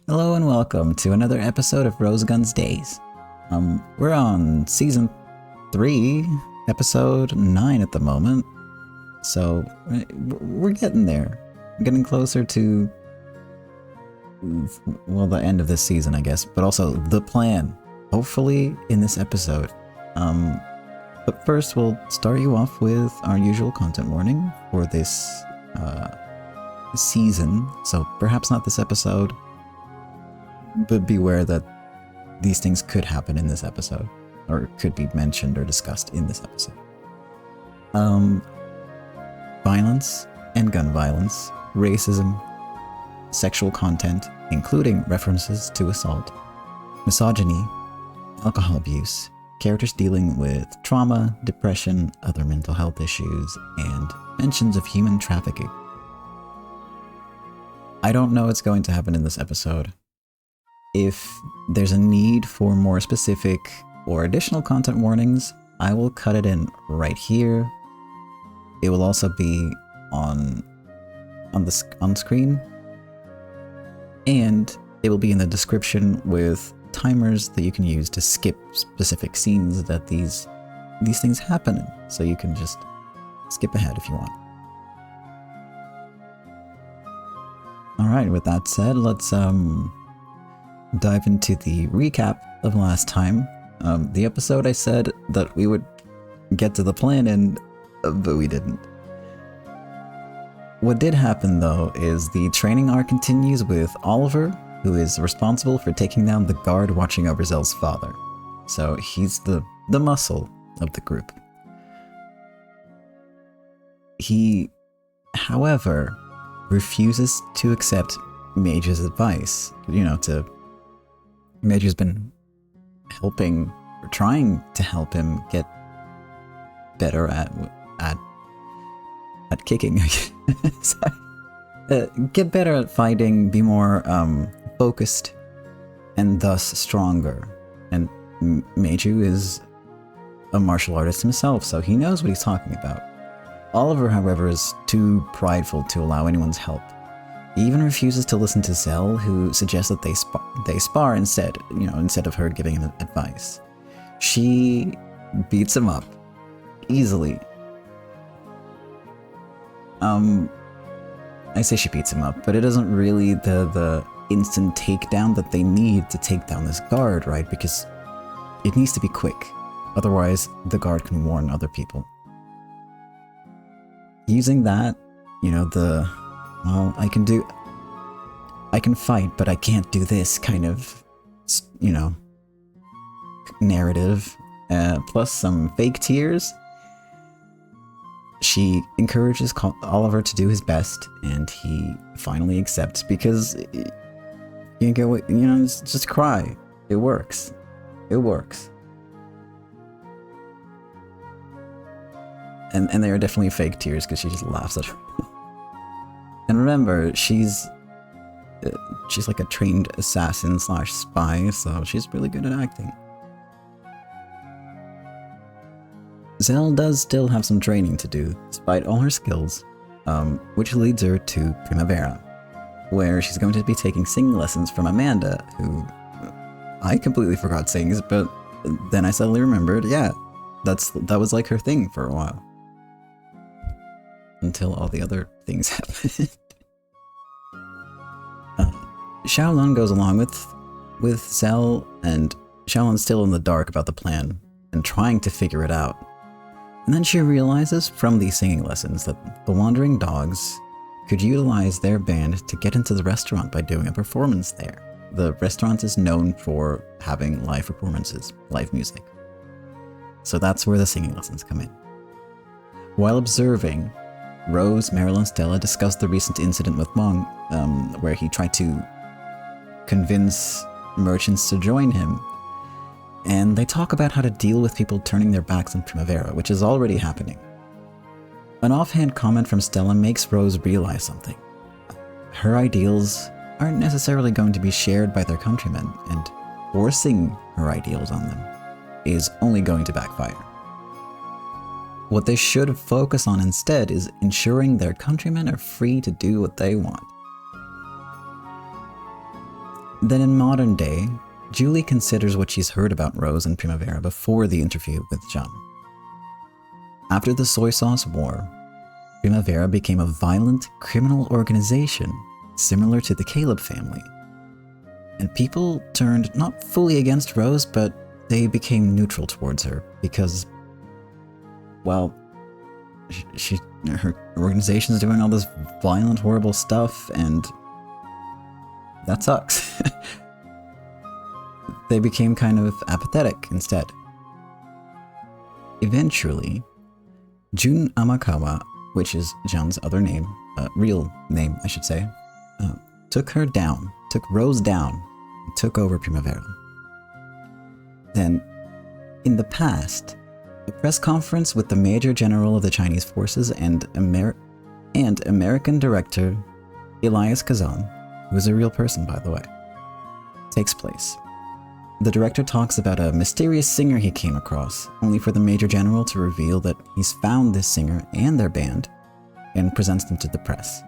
Hello and welcome to another episode of Rose Guns Days. We're on season 3, episode 9 at the moment. So we're getting there. We're getting closer to, well, the end of this season, I guess, but also the plan. Hopefully in this episode. But first we'll start you off with our usual content warning for this season. So perhaps not this episode, but beware that these things could happen in this episode, or could be mentioned or discussed in this episode. Violence and gun violence, racism, sexual content, including references to assault, misogyny, alcohol abuse, characters dealing with trauma, depression, other mental health issues, and mentions of human trafficking. I don't know what's going to happen in this episode. If there's a need for more specific or additional content warnings, I will cut it in right here. It will also be on screen, and it will be in the description with timers that you can use to skip specific scenes that these things happen in, so you can just skip ahead if you want. All right, with that said, let's dive into the recap of last time. The episode I said that we would get to the plan in, but we didn't. What did happen though is the training arc continues with Oliver, who is responsible for taking down the guard watching over Zell's father. So he's the muscle of the group. He, however, refuses to accept Mage's advice, Mage's been helping, or trying to help him get better at kicking. Get better at fighting, be more focused, and thus stronger. And Meiju is a martial artist himself, so he knows what he's talking about. Oliver, however, is too prideful to allow anyone's help. He even refuses to listen to Zell, who suggests that they spar instead, instead of her giving him advice. She beats him up easily. I say she beats him up, but it isn't really the instant takedown that they need to take down this guard, right? Because it needs to be quick. Otherwise, the guard can warn other people. Using that, I can fight, but I can't do this kind of, narrative, plus some fake tears. She encourages Oliver to do his best, and he finally accepts because you get what, just cry. It works. It works. And they are definitely fake tears because she just laughs at her. And remember, she's like a trained assassin / spy, so she's really good at acting. Zell does still have some training to do, despite all her skills, which leads her to Primavera, where she's going to be taking singing lessons from Amanda, who I completely forgot sings, but then I suddenly remembered, yeah, that was like her thing for a while. Until all the other things happened. Xiaolun goes along with Zell, and Xiaolun's still in the dark about the plan and trying to figure it out. And then she realizes from these singing lessons that the Wandering Dogs could utilize their band to get into the restaurant by doing a performance there. The restaurant is known for having live performances, live music. So that's where the singing lessons come in. While observing, Rose, Meryl, and Stella discuss the recent incident with Mong, where he tried to convince merchants to join him. And they talk about how to deal with people turning their backs on Primavera, which is already happening. An offhand comment from Stella makes Rose realize something. Her ideals aren't necessarily going to be shared by their countrymen, and forcing her ideals on them is only going to backfire. What they should focus on instead is ensuring their countrymen are free to do what they want. Then in modern day, Julie considers what she's heard about Rose and Primavera before the interview with John. After the Soy Sauce War, Primavera became a violent criminal organization similar to the Caleb family. And people turned not fully against Rose, but they became neutral towards her because, well, her organization's doing all this violent, horrible stuff, and that sucks. They became kind of apathetic instead. Eventually, Jun Amakawa, which is John's other name, real name, I should say, took Rose down, and took over Primavera. Then, in the past, a press conference with the Major General of the Chinese Forces and American director Elias Kazan, who is a real person by the way, takes place. The director talks about a mysterious singer he came across, only for the Major General to reveal that he's found this singer and their band, and presents them to the press.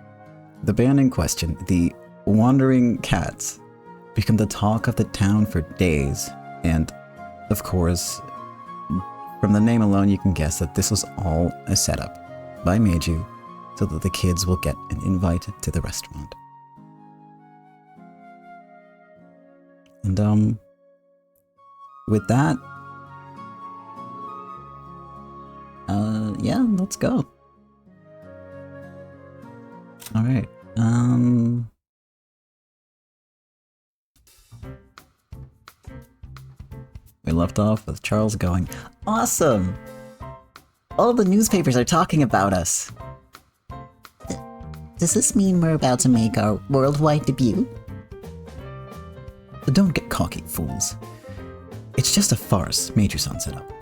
The band in question, the Wandering Cats, become the talk of the town for days, and, of course, from the name alone you can guess that this was all a setup by Meiju so that the kids will get an invite to the restaurant. And, with that, yeah, let's go. Alright, we left off with Charles going, "Awesome! All the newspapers are talking about us." Does this mean we're about to make our worldwide debut? Don't get cocky, fools. It's just a farce Meiju-san set up.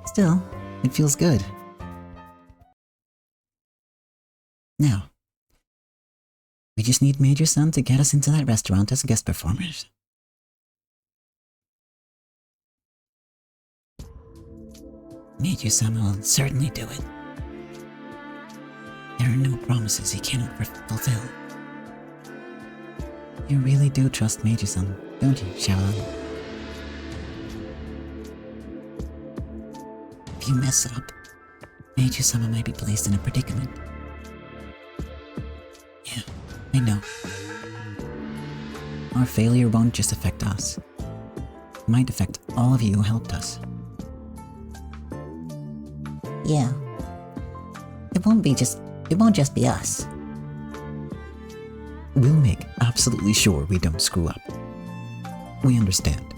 Still, it feels good. Now, we just need Meiju-san to get us into that restaurant as guest performers. Meiju-san will certainly do it. There are no promises he cannot fulfill. You really do trust Meiju-san, don't you, Xiaolan? If you mess up, Meiju-sama might be placed in a predicament. Yeah, I know. Our failure won't just affect us. It might affect all of you who helped us. Yeah. It won't just be us. We'll make absolutely sure we don't screw up. We understand.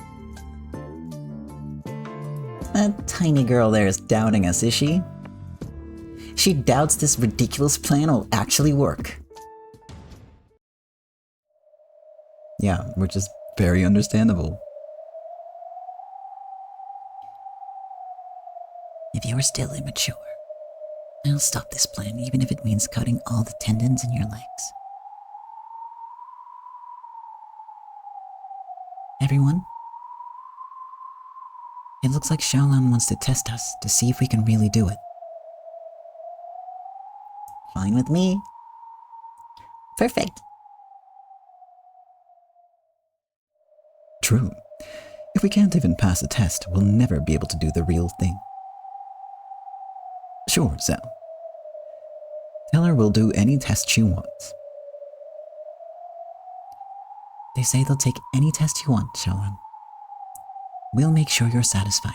That tiny girl there is doubting us, is she? She doubts this ridiculous plan will actually work. Yeah, which is very understandable. If you're still immature, I'll stop this plan even if it means cutting all the tendons in your legs. Everyone, it looks like Xiaolan wants to test us to see if we can really do it. Fine with me. Perfect. True. If we can't even pass a test, we'll never be able to do the real thing. Sure, Zell. Tell her we'll do any test she wants. They say they'll take any test you want, Xiaolan. We'll make sure you're satisfied.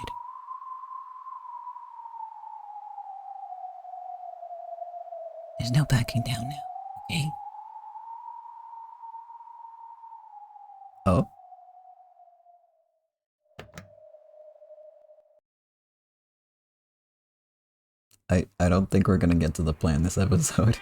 There's no backing down now, okay? Oh? I don't think we're gonna get to the plan this episode.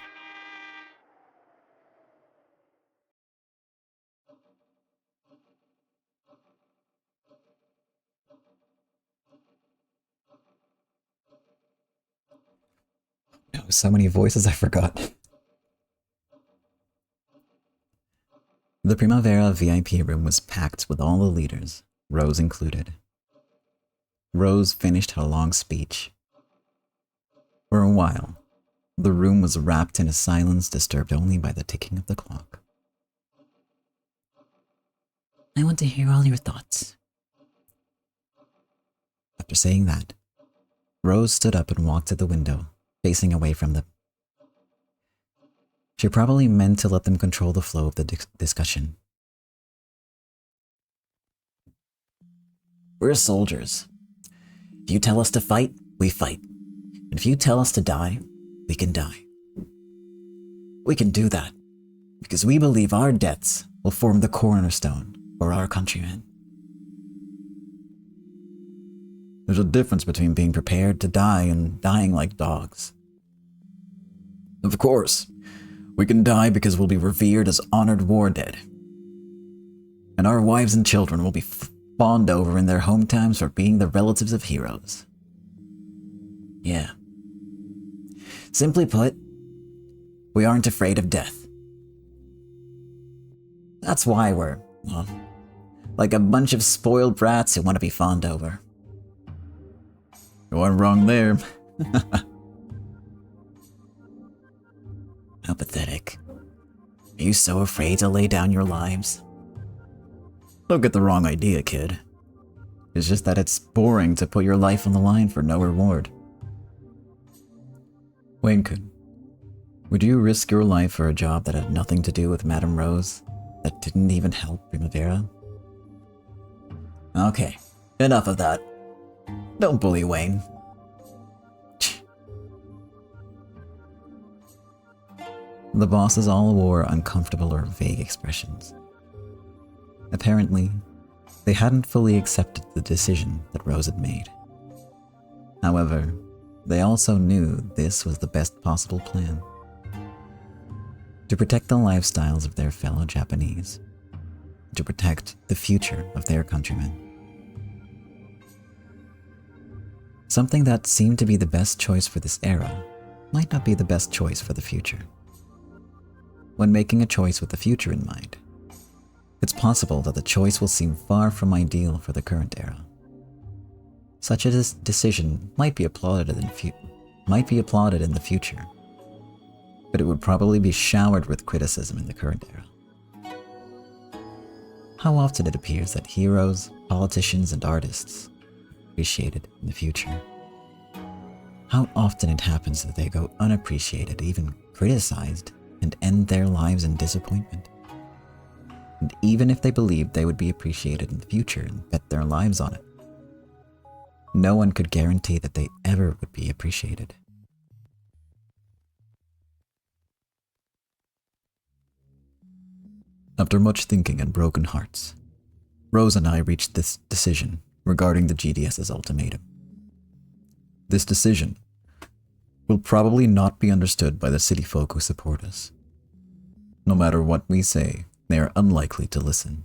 No, so many voices I forgot. The Primavera VIP room was packed with all the leaders, Rose included. Rose finished her long speech. For a while, the room was wrapped in a silence disturbed only by the ticking of the clock. I want to hear all your thoughts. After saying that, Rose stood up and walked to the window, facing away from them. She probably meant to let them control the flow of the discussion. We're soldiers. If you tell us to fight, we fight. And if you tell us to die, we can die. We can do that because we believe our deaths will form the cornerstone for our countrymen. There's a difference between being prepared to die and dying like dogs. Of course, we can die because we'll be revered as honored war dead. And our wives and children will be fawned over in their hometowns for being the relatives of heroes. Yeah. Simply put, we aren't afraid of death. That's why we're, well, like a bunch of spoiled brats who want to be fawned over. You aren't wrong there. How pathetic. Are you so afraid to lay down your lives? Don't get the wrong idea, kid. It's just that it's boring to put your life on the line for no reward. Wayne-kun, would you risk your life for a job that had nothing to do with Madame Rose, that didn't even help Primavera? Okay, enough of that. Don't bully Wayne. The bosses all wore uncomfortable or vague expressions. Apparently, they hadn't fully accepted the decision that Rose had made. However, they also knew this was the best possible plan. To protect the lifestyles of their fellow Japanese. To protect the future of their countrymen. Something that seemed to be the best choice for this era might not be the best choice for the future. When making a choice with the future in mind, it's possible that the choice will seem far from ideal for the current era. Such a decision might be applauded in the future, but it would probably be showered with criticism in the current era. How often it appears that heroes, politicians, and artists are appreciated in the future. How often it happens that they go unappreciated, even criticized, and end their lives in disappointment. And even if they believed they would be appreciated in the future and bet their lives on it, no one could guarantee that they ever would be appreciated. After much thinking and broken hearts, Rose and I reached this decision regarding the GDS's ultimatum. This decision will probably not be understood by the city folk who support us. No matter what we say, they are unlikely to listen.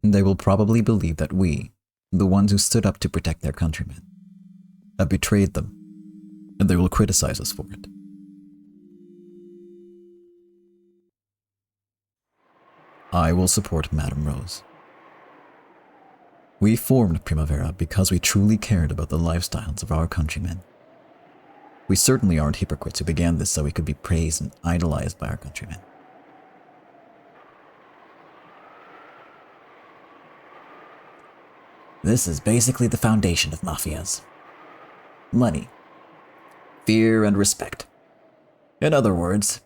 And they will probably believe that we, the ones who stood up to protect their countrymen, have betrayed them, and they will criticize us for it. I will support Madame Rose. We formed Primavera because we truly cared about the lifestyles of our countrymen. We certainly aren't hypocrites who began this so we could be praised and idolized by our countrymen. This is basically the foundation of mafias. Money, fear, and respect. In other words,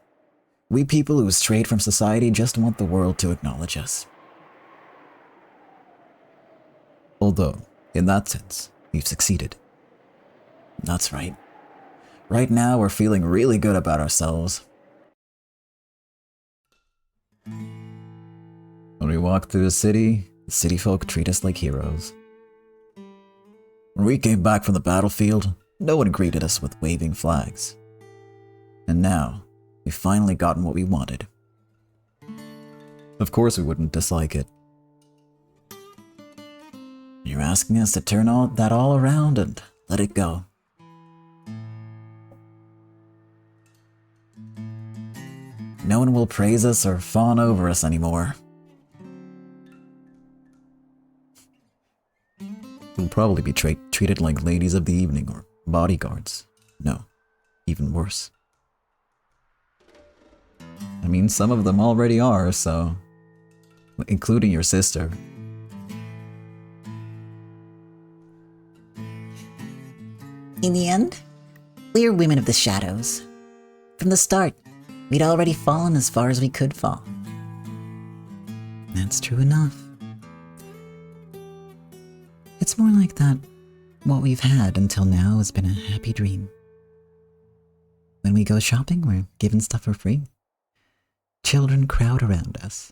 we people who strayed from society just want the world to acknowledge us. Although, in that sense, we've succeeded. That's right. Right now, we're feeling really good about ourselves. When we walk through the city folk treat us like heroes. When we came back from the battlefield, no one greeted us with waving flags. And now, we've finally gotten what we wanted. Of course we wouldn't dislike it. You're asking us to turn that all around and let it go. No one will praise us or fawn over us anymore. We'll probably be treated like ladies of the evening or bodyguards. No, even worse. I mean, some of them already are, so including your sister. In the end, we are women of the shadows. From the start, we'd already fallen as far as we could fall. That's true enough. It's more like that what we've had until now has been a happy dream. When we go shopping, we're given stuff for free. Children crowd around us.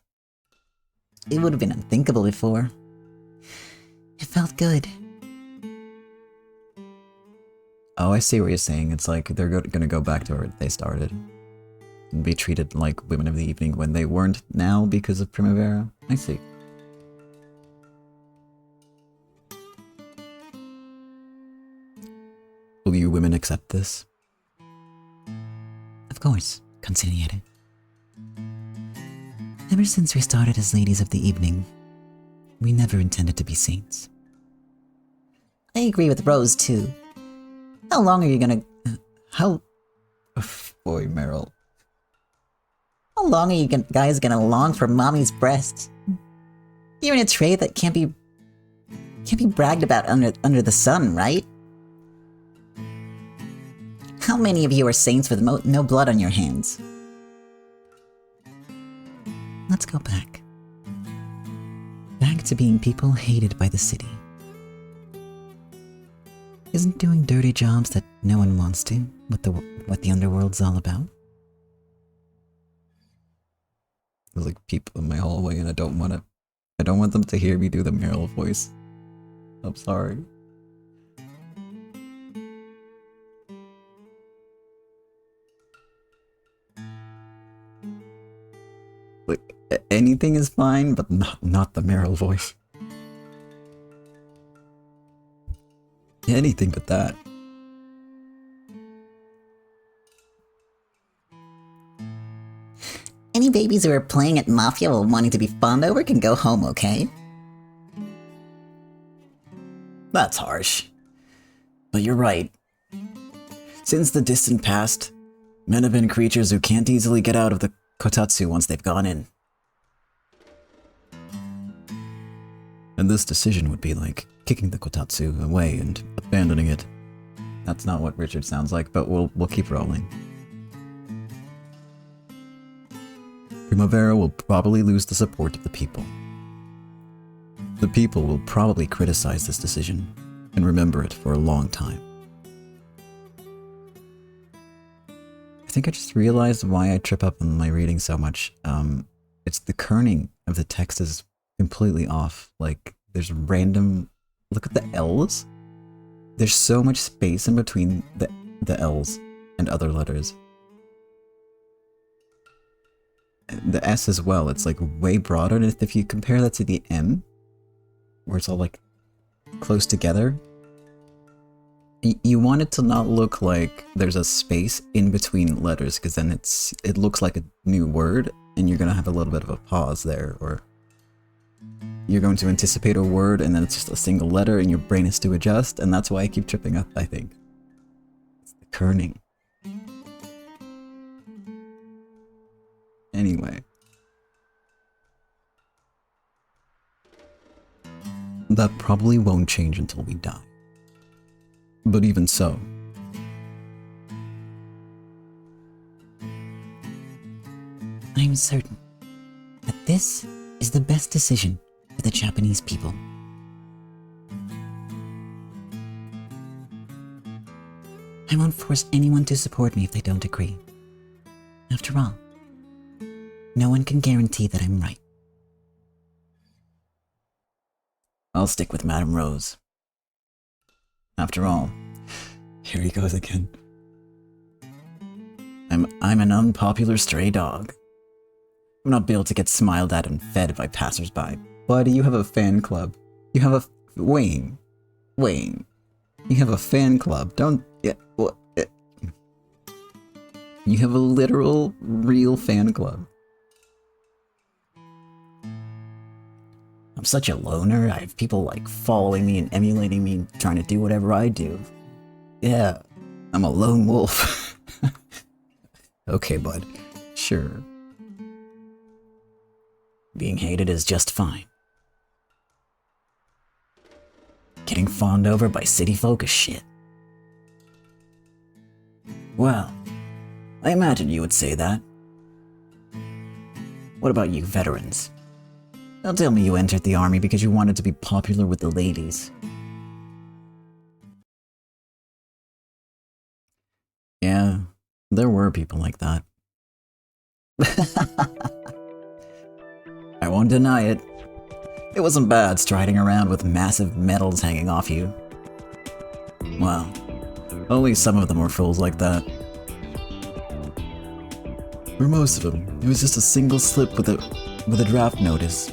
It would have been unthinkable before. It felt good. Oh, I see what you're saying. It's like they're gonna go back to where they started. And be treated like women of the evening when they weren't now because of Primavera. I see. Will you women accept this? Of course, Consigliere. Ever since we started as ladies of the evening, we never intended to be saints. I agree with Rose, too. How long are you gonna... How... Boy, Meryl. How long are you guys gonna long for mommy's breast? You're in a tray that can't be bragged about under the sun, right? How many of you are saints with no blood on your hands? Let's go back. Back to being people hated by the city. Isn't doing dirty jobs that no one wants to what the underworld's all about? There's like people in my hallway and I don't want them to hear me do the Meryl voice. I'm sorry. Like, anything is fine, but not the Meryl voice. Anything but that. Any babies who are playing at Mafia while wanting to be fawned over can go home, okay? That's harsh. But you're right. Since the distant past, men have been creatures who can't easily get out of the kotatsu once they've gone in. And this decision would be like kicking the kotatsu away and abandoning it. That's not what Richard sounds like, but we'll keep rolling. Primavera will probably lose the support of the people. The people will probably criticize this decision and remember it for a long time. I think I just realized why I trip up on my reading so much. It's the kerning of the text is completely off. Like, there's random... Look at the L's. There's so much space in between the L's and other letters. The S as well, it's like way broader, and if you compare that to the M, where it's all like close together, you want it to not look like there's a space in between letters, because then it looks like a new word, and you're going to have a little bit of a pause there, or you're going to anticipate a word, and then it's just a single letter, and your brain has to adjust, and that's why I keep tripping up, I think. It's the kerning. Anyway. That probably won't change until we die. But even so. I'm certain that this is the best decision for the Japanese people. I won't force anyone to support me if they don't agree. After all, no one can guarantee that I'm right. I'll stick with Madame Rose. After all, here he goes again. I'm an unpopular stray dog. I'm not built to get smiled at and fed by passersby. Buddy, you have a fan club. You have a... Wayne. You have a fan club. Don't... Yeah, what? You have a literal, real fan club. I'm such a loner. I have people like following me and emulating me, trying to do whatever I do. Yeah, I'm a lone wolf. Okay, bud. Sure. Being hated is just fine. Getting fawned over by city folk is shit. Well, I imagine you would say that. What about you veterans? Don't tell me you entered the army because you wanted to be popular with the ladies. Yeah, there were people like that. I won't deny it. It wasn't bad striding around with massive medals hanging off you. Well, only some of them were fools like that. For most of them, it was just a single slip with a draft notice.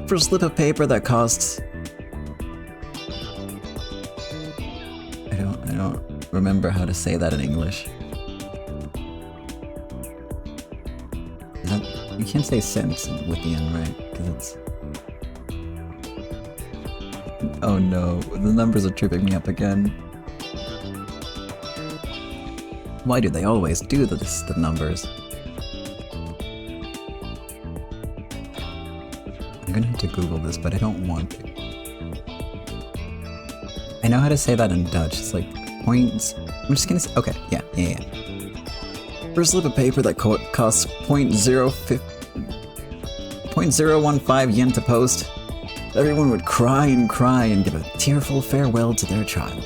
For a slip of paper that costs... I don't remember how to say that in English. You can't say cents with the N, right? Because it's... Oh no, the numbers are tripping me up again. Why do they always do this, the numbers? I'm gonna have to Google this, but I don't want to. I know how to say that in Dutch. It's like points. I'm just gonna say, okay, yeah. For a slip of paper that costs 0.015 yen to post, everyone would cry and give a tearful farewell to their child.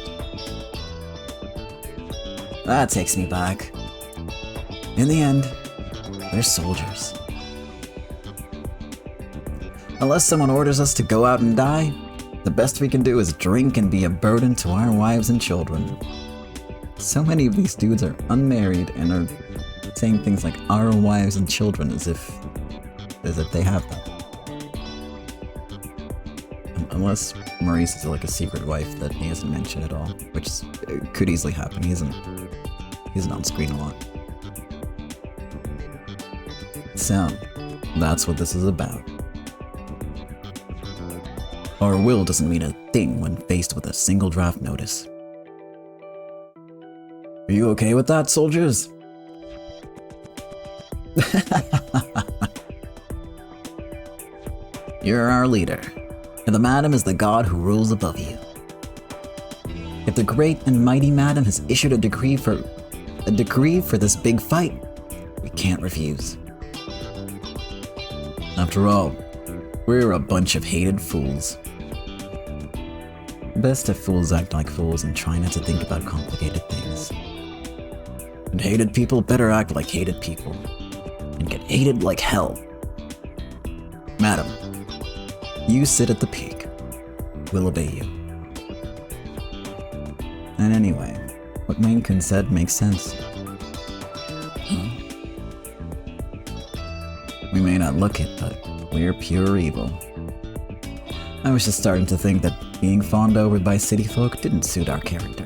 That takes me back. In the end, they're soldiers. Unless someone orders us to go out and die, the best we can do is drink and be a burden to our wives and children. So many of these dudes are unmarried and are saying things like our wives and children as if they have them. Unless Maurice is like a secret wife that he hasn't mentioned at all, which could easily happen. He isn't on screen a lot. So, that's what this is about. Our will doesn't mean a thing when faced with a single draft notice. Are you okay with that, soldiers? You're our leader, and the Madam is the god who rules above you. If the great and mighty Madam has issued a decree for this big fight, we can't refuse. After all, we're a bunch of hated fools. Best if fools act like fools and try not to think about complicated things. And hated people better act like hated people, and get hated like hell. Madam, you sit at the peak. We'll obey you. And anyway, what Wayne-kun said makes sense. Huh? We may not look it, but we're pure evil. I was just starting to think that being fawned over by city folk didn't suit our character.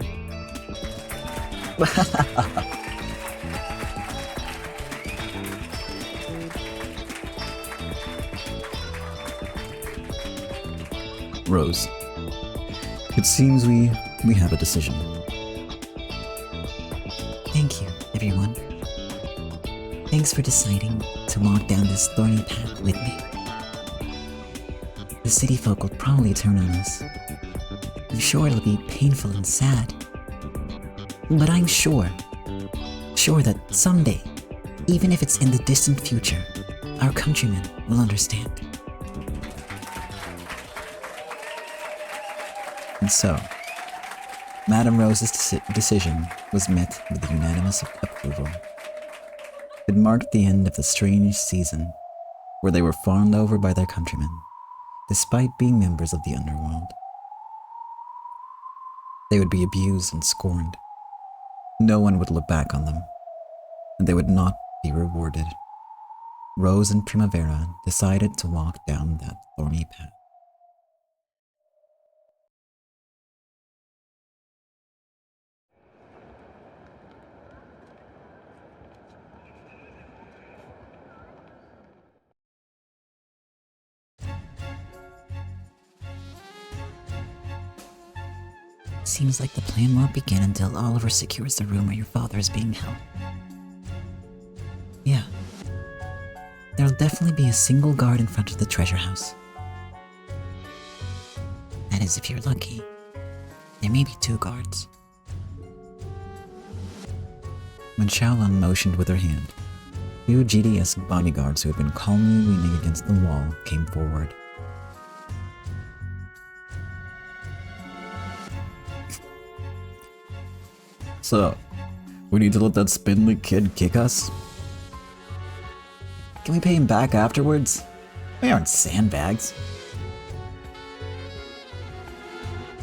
Rose, it seems we have a decision. Thank you, everyone. Thanks for deciding to walk down this thorny path with me. The city folk will probably turn on us. I'm sure it'll be painful and sad. But I'm sure that someday, even if it's in the distant future, our countrymen will understand. And so, Madame Rose's decision was met with unanimous approval. It marked the end of the strange season where they were fawned over by their countrymen, despite being members of the underworld. They would be abused and scorned. No one would look back on them, and they would not be rewarded. Rose and Primavera decided to walk down that thorny path. Seems like the plan won't begin until Oliver secures the room where your father is being held. Yeah, There'll definitely be a single guard in front of the treasure house. That is, if you're lucky. There may be 2 guards. When Xiaolon motioned with her hand, 2 GDS bodyguards who had been calmly leaning against the wall came forward. So, we need to let that spindly kid kick us? Can we pay him back afterwards? We aren't sandbags.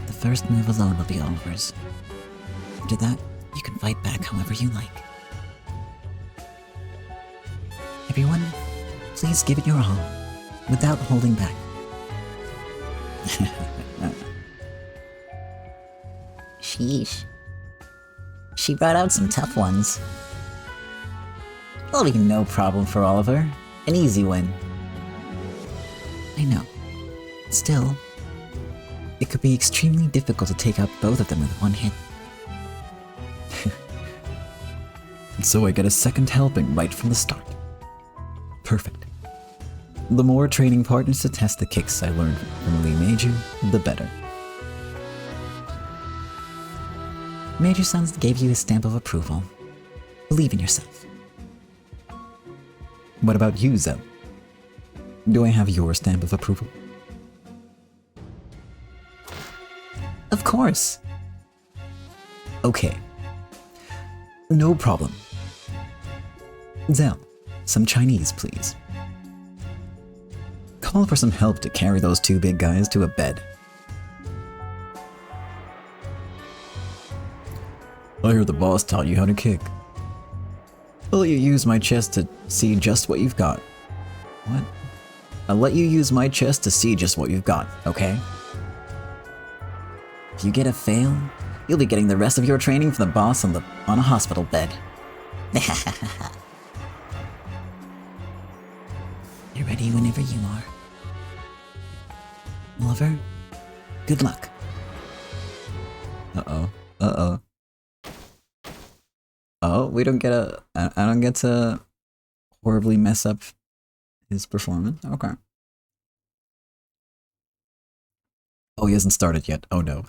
The first move alone will be Oliver's. After that, you can fight back however you like. Everyone, please give it your all, without holding back. Sheesh. She brought out some tough ones. It'll be no problem for Oliver. An easy win. I know. Still, it could be extremely difficult to take out both of them with one hit. And so I get a second helping right from the start. Perfect. The more training partners to test the kicks I learned from Lee Meiju, the better. Major-san gave you his stamp of approval. Believe in yourself. What about you, Zell? Do I have your stamp of approval? Of course. Okay. No problem. Zell, some Chinese, please. Call for some help to carry those 2 big guys to a bed. I heard the boss taught you how to kick. I'll let you use my chest to see just what you've got. What? I'll let you use my chest to see just what you've got, okay? If you get a fail, you'll be getting the rest of your training from the boss on a hospital bed. You're ready whenever you are. Oliver, good luck. Uh-oh. Uh-oh. Oh, we don't get I don't get to horribly mess up his performance? Okay. Oh, he hasn't started yet. Oh no.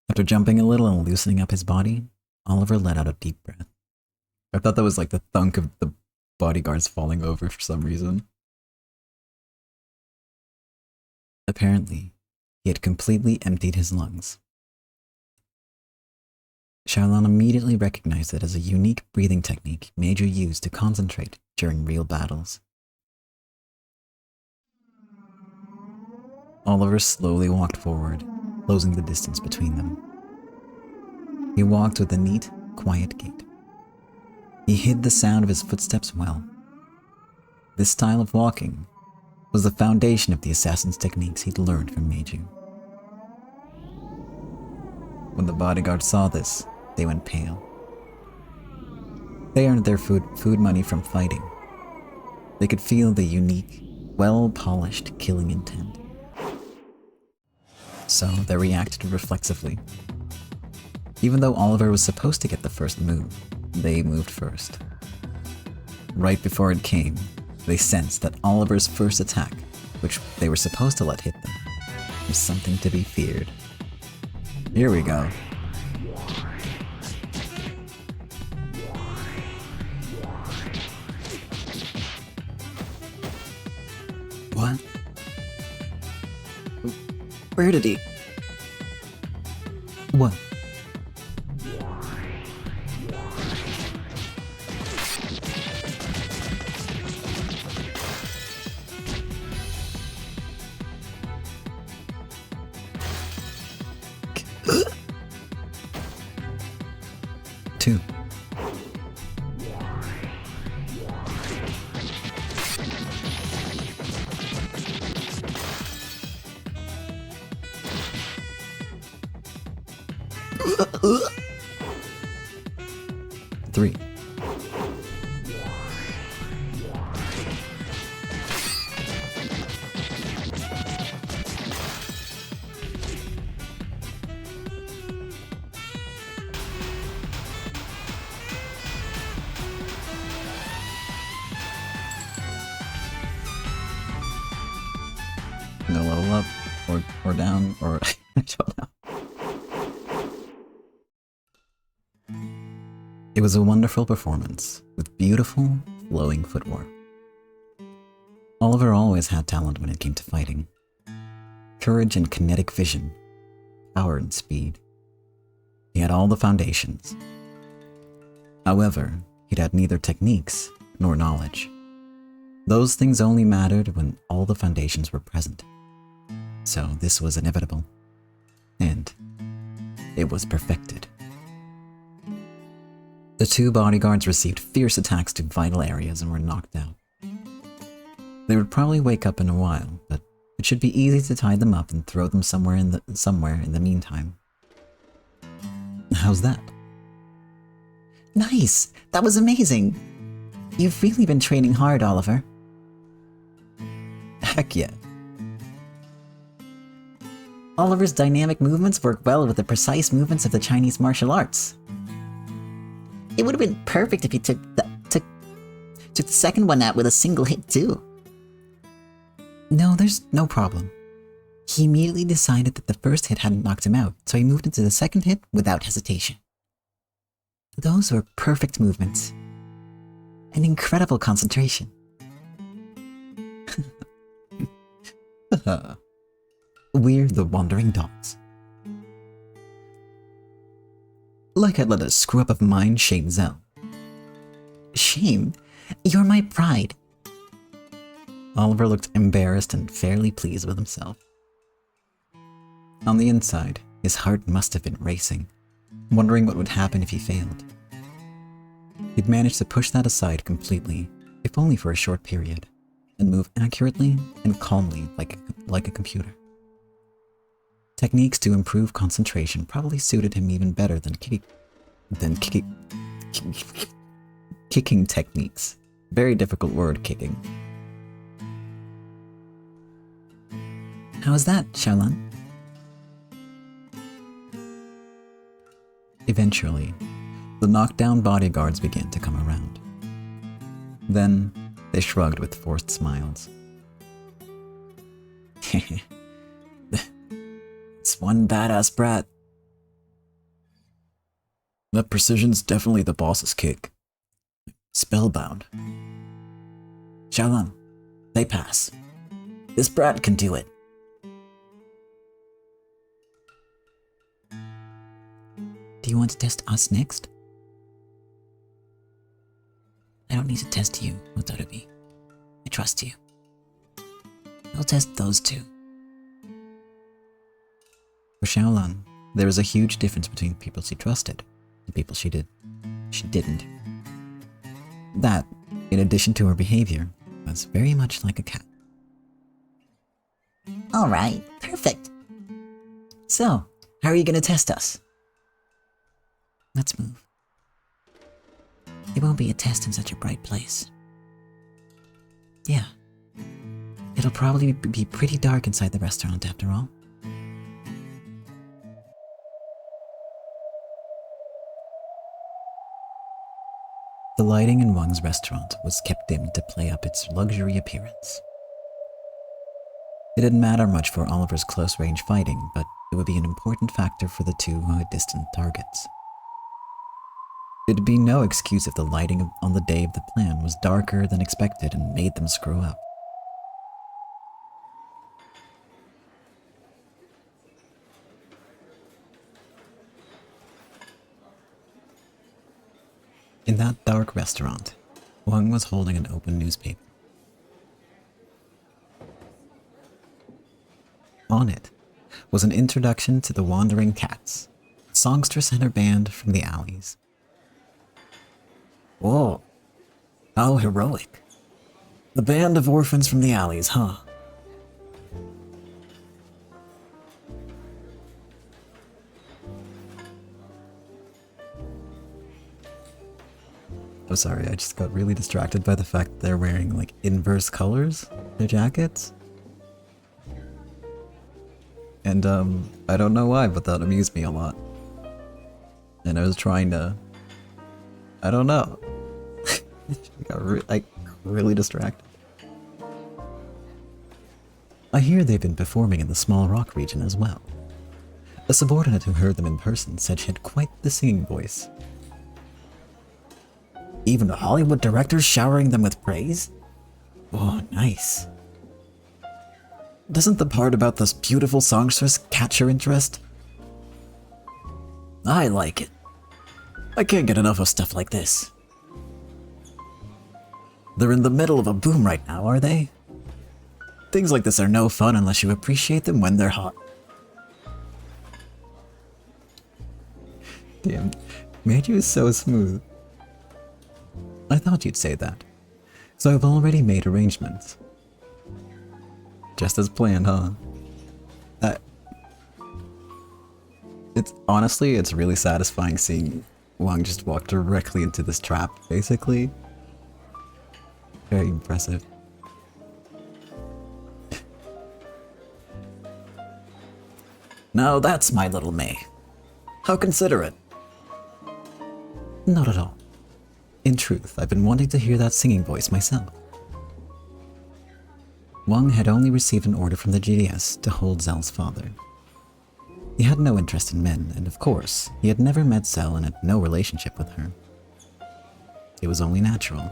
After jumping a little and loosening up his body, Oliver let out a deep breath. I thought that was like the thunk of the bodyguards falling over for some reason. Apparently, he had completely emptied his lungs. Xiaolon immediately recognized it as a unique breathing technique Major used to concentrate during real battles. Oliver slowly walked forward, closing the distance between them. He walked with a neat, quiet gait. He hid the sound of his footsteps well. This style of walking was the foundation of the assassin's techniques he'd learned from Meiju. When the bodyguard saw this, they went pale. They earned their food money from fighting. They could feel the unique, well-polished killing intent. So they reacted reflexively. Even though Oliver was supposed to get the first move, they moved first. Right before it came, they sensed that Oliver's first attack, which they were supposed to let hit them, was something to be feared. Here we go. What? Where did he? What? Two. Three. or down, or I don't know. It was a wonderful performance, with beautiful, flowing footwork. Oliver always had talent when it came to fighting. Courage and kinetic vision, power and speed. He had all the foundations. However, he'd had neither techniques nor knowledge. Those things only mattered when all the foundations were present. So this was inevitable. And it was perfected. The two bodyguards received fierce attacks to vital areas and were knocked out. They would probably wake up in a while, but it should be easy to tie them up and throw them somewhere in the meantime. How's that? Nice! That was amazing! You've really been training hard, Oliver. Heck yeah. Oliver's dynamic movements work well with the precise movements of the Chinese martial arts. It would have been perfect if you took the second one out with a single hit too. No, there's no problem. He immediately decided that the first hit hadn't knocked him out, so he moved into the second hit without hesitation. Those were perfect movements. An incredible concentration. We're the Wandering Dogs. Like I'd let a screw-up of mine shame Zell. Shame? You're my pride. Oliver looked embarrassed and fairly pleased with himself. On the inside, his heart must have been racing, wondering what would happen if he failed. He'd managed to push that aside completely, if only for a short period, and move accurately and calmly like a computer. Techniques to improve concentration probably suited him even better than kicking techniques. Very difficult word, kicking. How's that, Xiaolan? Eventually, the knockdown bodyguards began to come around. Then, they shrugged with forced smiles. It's one badass brat. That precision's definitely the boss's kick. Spellbound. Xiaolan, they pass. This brat can do it. Do you want to test us next? I don't need to test you, Otorobi. I trust you. I'll test those two. For Xiaolan, there was a huge difference between people she trusted and people she didn't. That, in addition to her behavior, was very much like a cat. Alright, perfect. So, how are you gonna test us? Let's move. It won't be a test in such a bright place. Yeah. It'll probably be pretty dark inside the restaurant after all. The lighting in Wang's restaurant was kept dim to play up its luxury appearance. It didn't matter much for Oliver's close-range fighting, but it would be an important factor for the two who had distant targets. It'd be no excuse if the lighting on the day of the plan was darker than expected and made them screw up. In that dark restaurant, Wang was holding an open newspaper. On it was an introduction to the Wandering Cats, a songstress and her band from the alleys. Whoa, how heroic. The band of orphans from the alleys, huh? I'm sorry, I just got really distracted by the fact that they're wearing like inverse colors, their jackets. And I don't know why, but that amused me a lot. And I was trying to, I don't know. I got really distracted. I hear they've been performing in the Small Rock region as well. A subordinate who heard them in person said she had quite the singing voice. Even the Hollywood directors showering them with praise? Oh, nice. Doesn't the part about this beautiful songstress catch your interest? I like it. I can't get enough of stuff like this. They're in the middle of a boom right now, are they? Things like this are no fun unless you appreciate them when they're hot. Damn, made you so smooth. I thought you'd say that, so I've already made arrangements. Just as planned, huh? It's really satisfying seeing Wang just walk directly into this trap, basically. Very impressive. Now that's my little May. How considerate. Not at all. In truth, I've been wanting to hear that singing voice myself. Wang had only received an order from the GDS to hold Zell's father. He had no interest in men, and of course, he had never met Zell and had no relationship with her. It was only natural.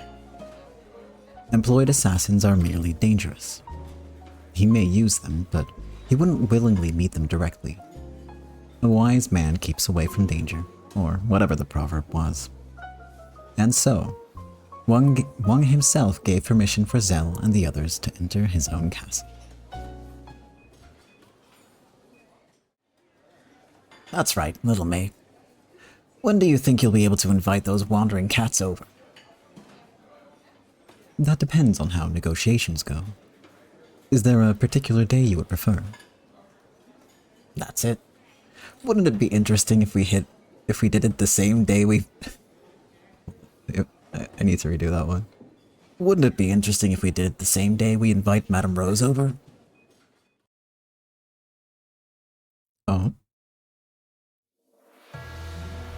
Employed assassins are merely dangerous. He may use them, but he wouldn't willingly meet them directly. A wise man keeps away from danger, or whatever the proverb was. And so, Wang himself gave permission for Zell and the others to enter his own castle. That's right, little May. When do you think you'll be able to invite those wandering cats over? That depends on how negotiations go. Is there a particular day you would prefer? That's it. Wouldn't it be interesting if we did it the same day we... I need to redo that one. Wouldn't it be interesting if we did it the same day we invite Madame Rose over? Oh?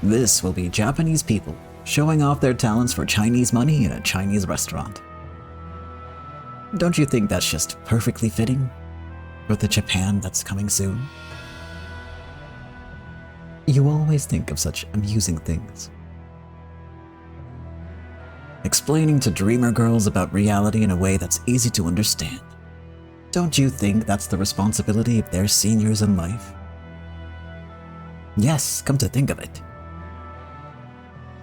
This will be Japanese people showing off their talents for Chinese money in a Chinese restaurant. Don't you think that's just perfectly fitting for the Japan that's coming soon? You always think of such amusing things. Explaining to dreamer girls about reality in a way that's easy to understand. Don't you think that's the responsibility of their seniors in life? Yes, come to think of it.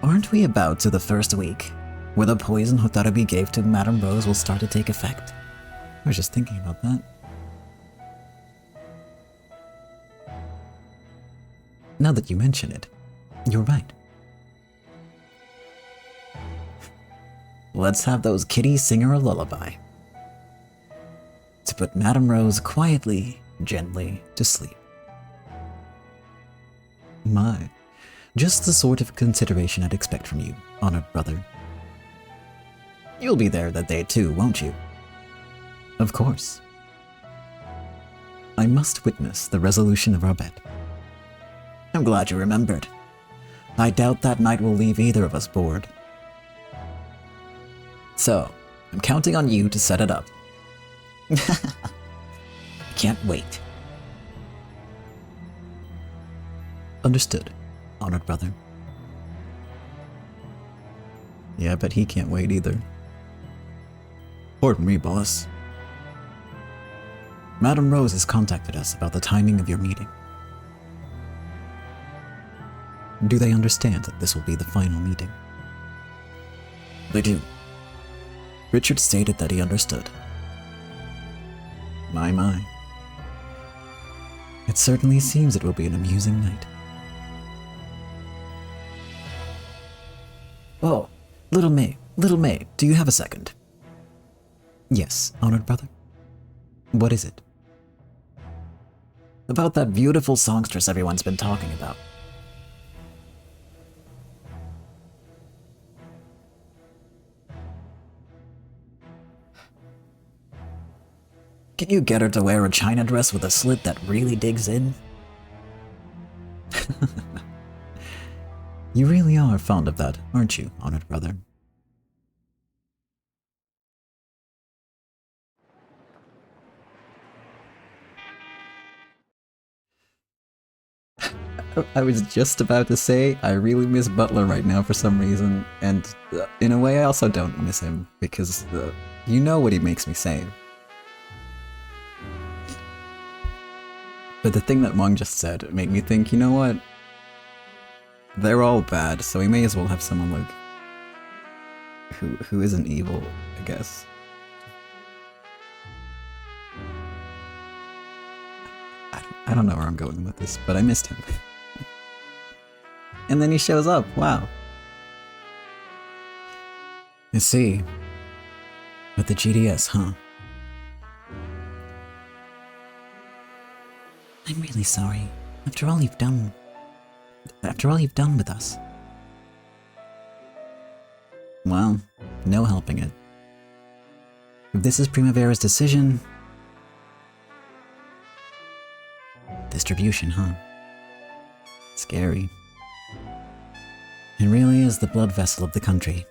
Aren't we about to the first week, where the poison Hotarabi gave to Madame Rose will start to take effect? I was just thinking about that. Now that you mention it, you're right. Let's have those kitties sing her a lullaby. To put Madame Rose quietly, gently to sleep. My, just the sort of consideration I'd expect from you, honored brother. You'll be there that day too, won't you? Of course. I must witness the resolution of our bet. I'm glad you remembered. I doubt that night will leave either of us bored. So, I'm counting on you to set it up. Can't wait. Understood, honored brother. Yeah, but he can't wait either. Pardon me, boss. Madame Rose has contacted us about the timing of your meeting. Do they understand that this will be the final meeting? They do. Richard stated that he understood. My. It certainly seems it will be an amusing night. Oh, little May, do you have a second? Yes, honored brother. What is it? About that beautiful songstress everyone's been talking about. Can you get her to wear a china dress with a slit that really digs in? You really are fond of that, aren't you, honored brother? I was just about to say, I really miss Butler right now for some reason, and in a way I also don't miss him, because you know what he makes me say. But the thing that Wong just said made me think, you know what? They're all bad, so we may as well have someone like who isn't evil, I guess. I don't know where I'm going with this, but I missed him. And then he shows up, wow. I see. With the GDS, huh? I'm really sorry. After all you've done with us. Well, no helping it. If this is Primavera's decision... Distribution, huh? Scary. It really is the blood vessel of the country.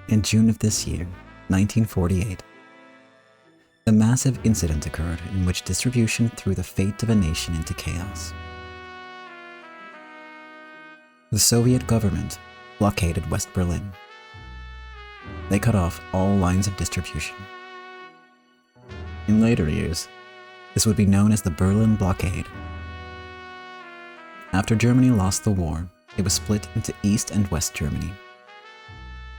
In June of this year, 1948, a massive incident occurred in which distribution threw the fate of a nation into chaos. The Soviet government blockaded West Berlin. They cut off all lines of distribution. In later years, this would be known as the Berlin Blockade. After Germany lost the war, it was split into East and West Germany.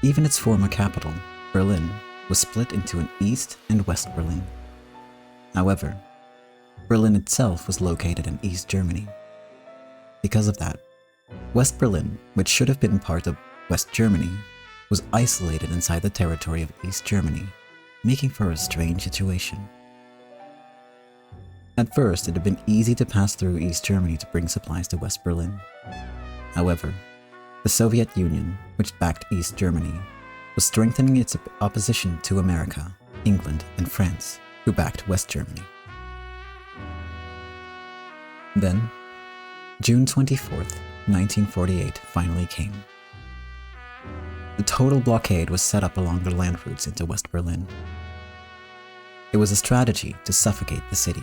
Even its former capital, Berlin, was split into an East and West Berlin. However, Berlin itself was located in East Germany. Because of that, West Berlin, which should have been part of West Germany, was isolated inside the territory of East Germany, making for a strange situation. At first, it had been easy to pass through East Germany to bring supplies to West Berlin. However, the Soviet Union, which backed East Germany, was strengthening its opposition to America, England, and France, who backed West Germany. Then, June 24th, 1948 finally came. The total blockade was set up along the land routes into West Berlin. It was a strategy to suffocate the city.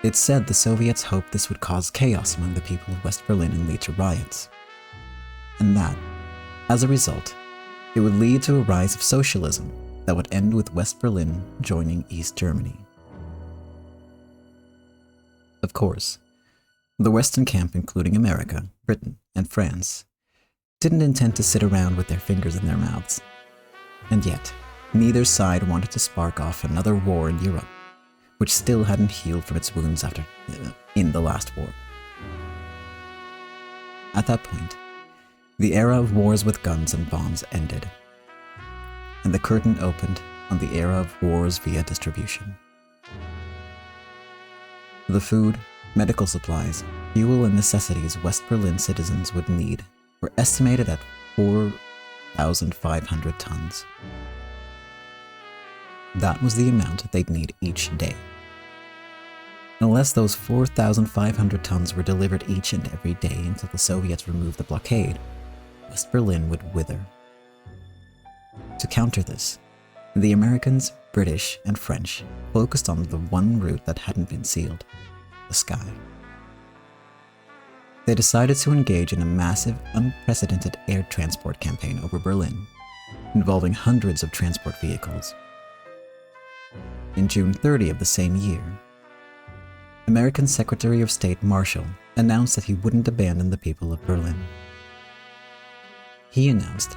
It's said the Soviets hoped this would cause chaos among the people of West Berlin and lead to riots. And that, as a result, it would lead to a rise of socialism that would end with West Berlin joining East Germany. Of course, the Western camp, including America, Britain, and France, didn't intend to sit around with their fingers in their mouths. And yet, neither side wanted to spark off another war in Europe, which still hadn't healed from its wounds in the last war. At that point, the era of wars with guns and bombs ended, and the curtain opened on the era of wars via distribution. The food, medical supplies, fuel, and necessities West Berlin citizens would need were estimated at 4,500 tons. That was the amount they'd need each day. Unless those 4,500 tons were delivered each and every day until the Soviets removed the blockade, West Berlin would wither. To counter this, the Americans, British, and French focused on the one route that hadn't been sealed: the sky. They decided to engage in a massive, unprecedented air transport campaign over Berlin, involving hundreds of transport vehicles. In June 30 of the same year, American Secretary of State Marshall announced that he wouldn't abandon the people of Berlin. He announced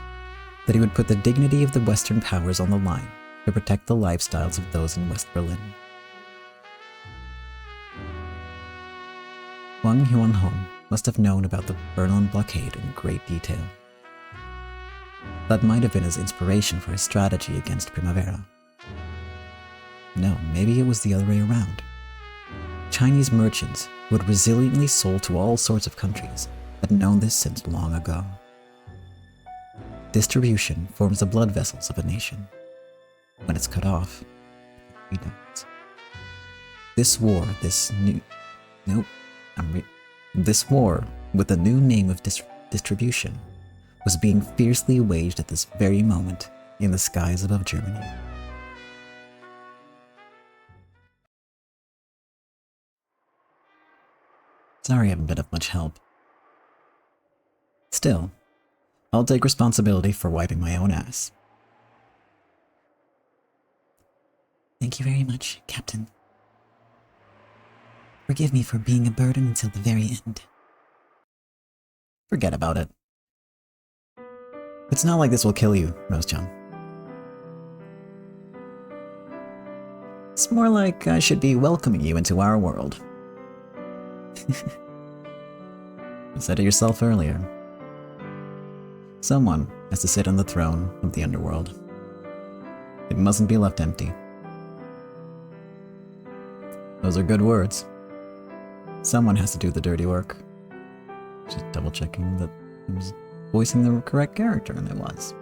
that he would put the dignity of the Western powers on the line to protect the lifestyles of those in West Berlin. Wang Huanhong must have known about the Berlin blockade in great detail. That might have been his inspiration for his strategy against Primavera. No, maybe it was the other way around. Chinese merchants who had resiliently sold to all sorts of countries had known this since long ago. Distribution forms the blood vessels of a nation. When it's cut off, we don't. This war, this war with the new name of distribution was being fiercely waged at this very moment in the skies above Germany. Sorry I haven't been of much help. Still, I'll take responsibility for wiping my own ass. Thank you very much, Captain. Forgive me for being a burden until the very end. Forget about it. It's not like this will kill you, Rose-chan. It's more like I should be welcoming you into our world. You said it yourself earlier. Someone has to sit on the throne of the underworld. It mustn't be left empty. Those are good words. Someone has to do the dirty work. Just double checking that I was voicing the correct character, and it was.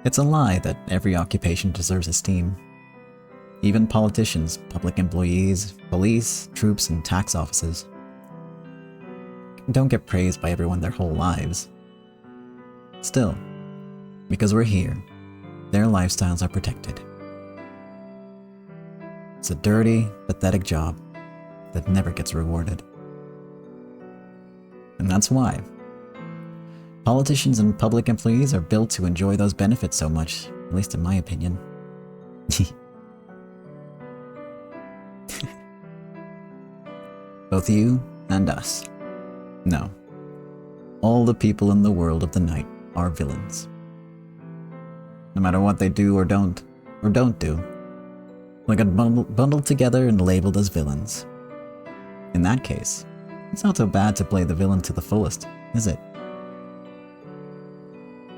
It's a lie that every occupation deserves esteem. Even politicians, public employees, police, troops, and tax offices don't get praised by everyone their whole lives. Still, because we're here, their lifestyles are protected. It's a dirty, pathetic job that never gets rewarded. And that's why politicians and public employees are built to enjoy those benefits so much, at least in my opinion. Both you and us. No. All the people in the world of the night are villains. No matter what they do or don't do, they get bundled together and labeled as villains. In that case, it's not so bad to play the villain to the fullest, is it?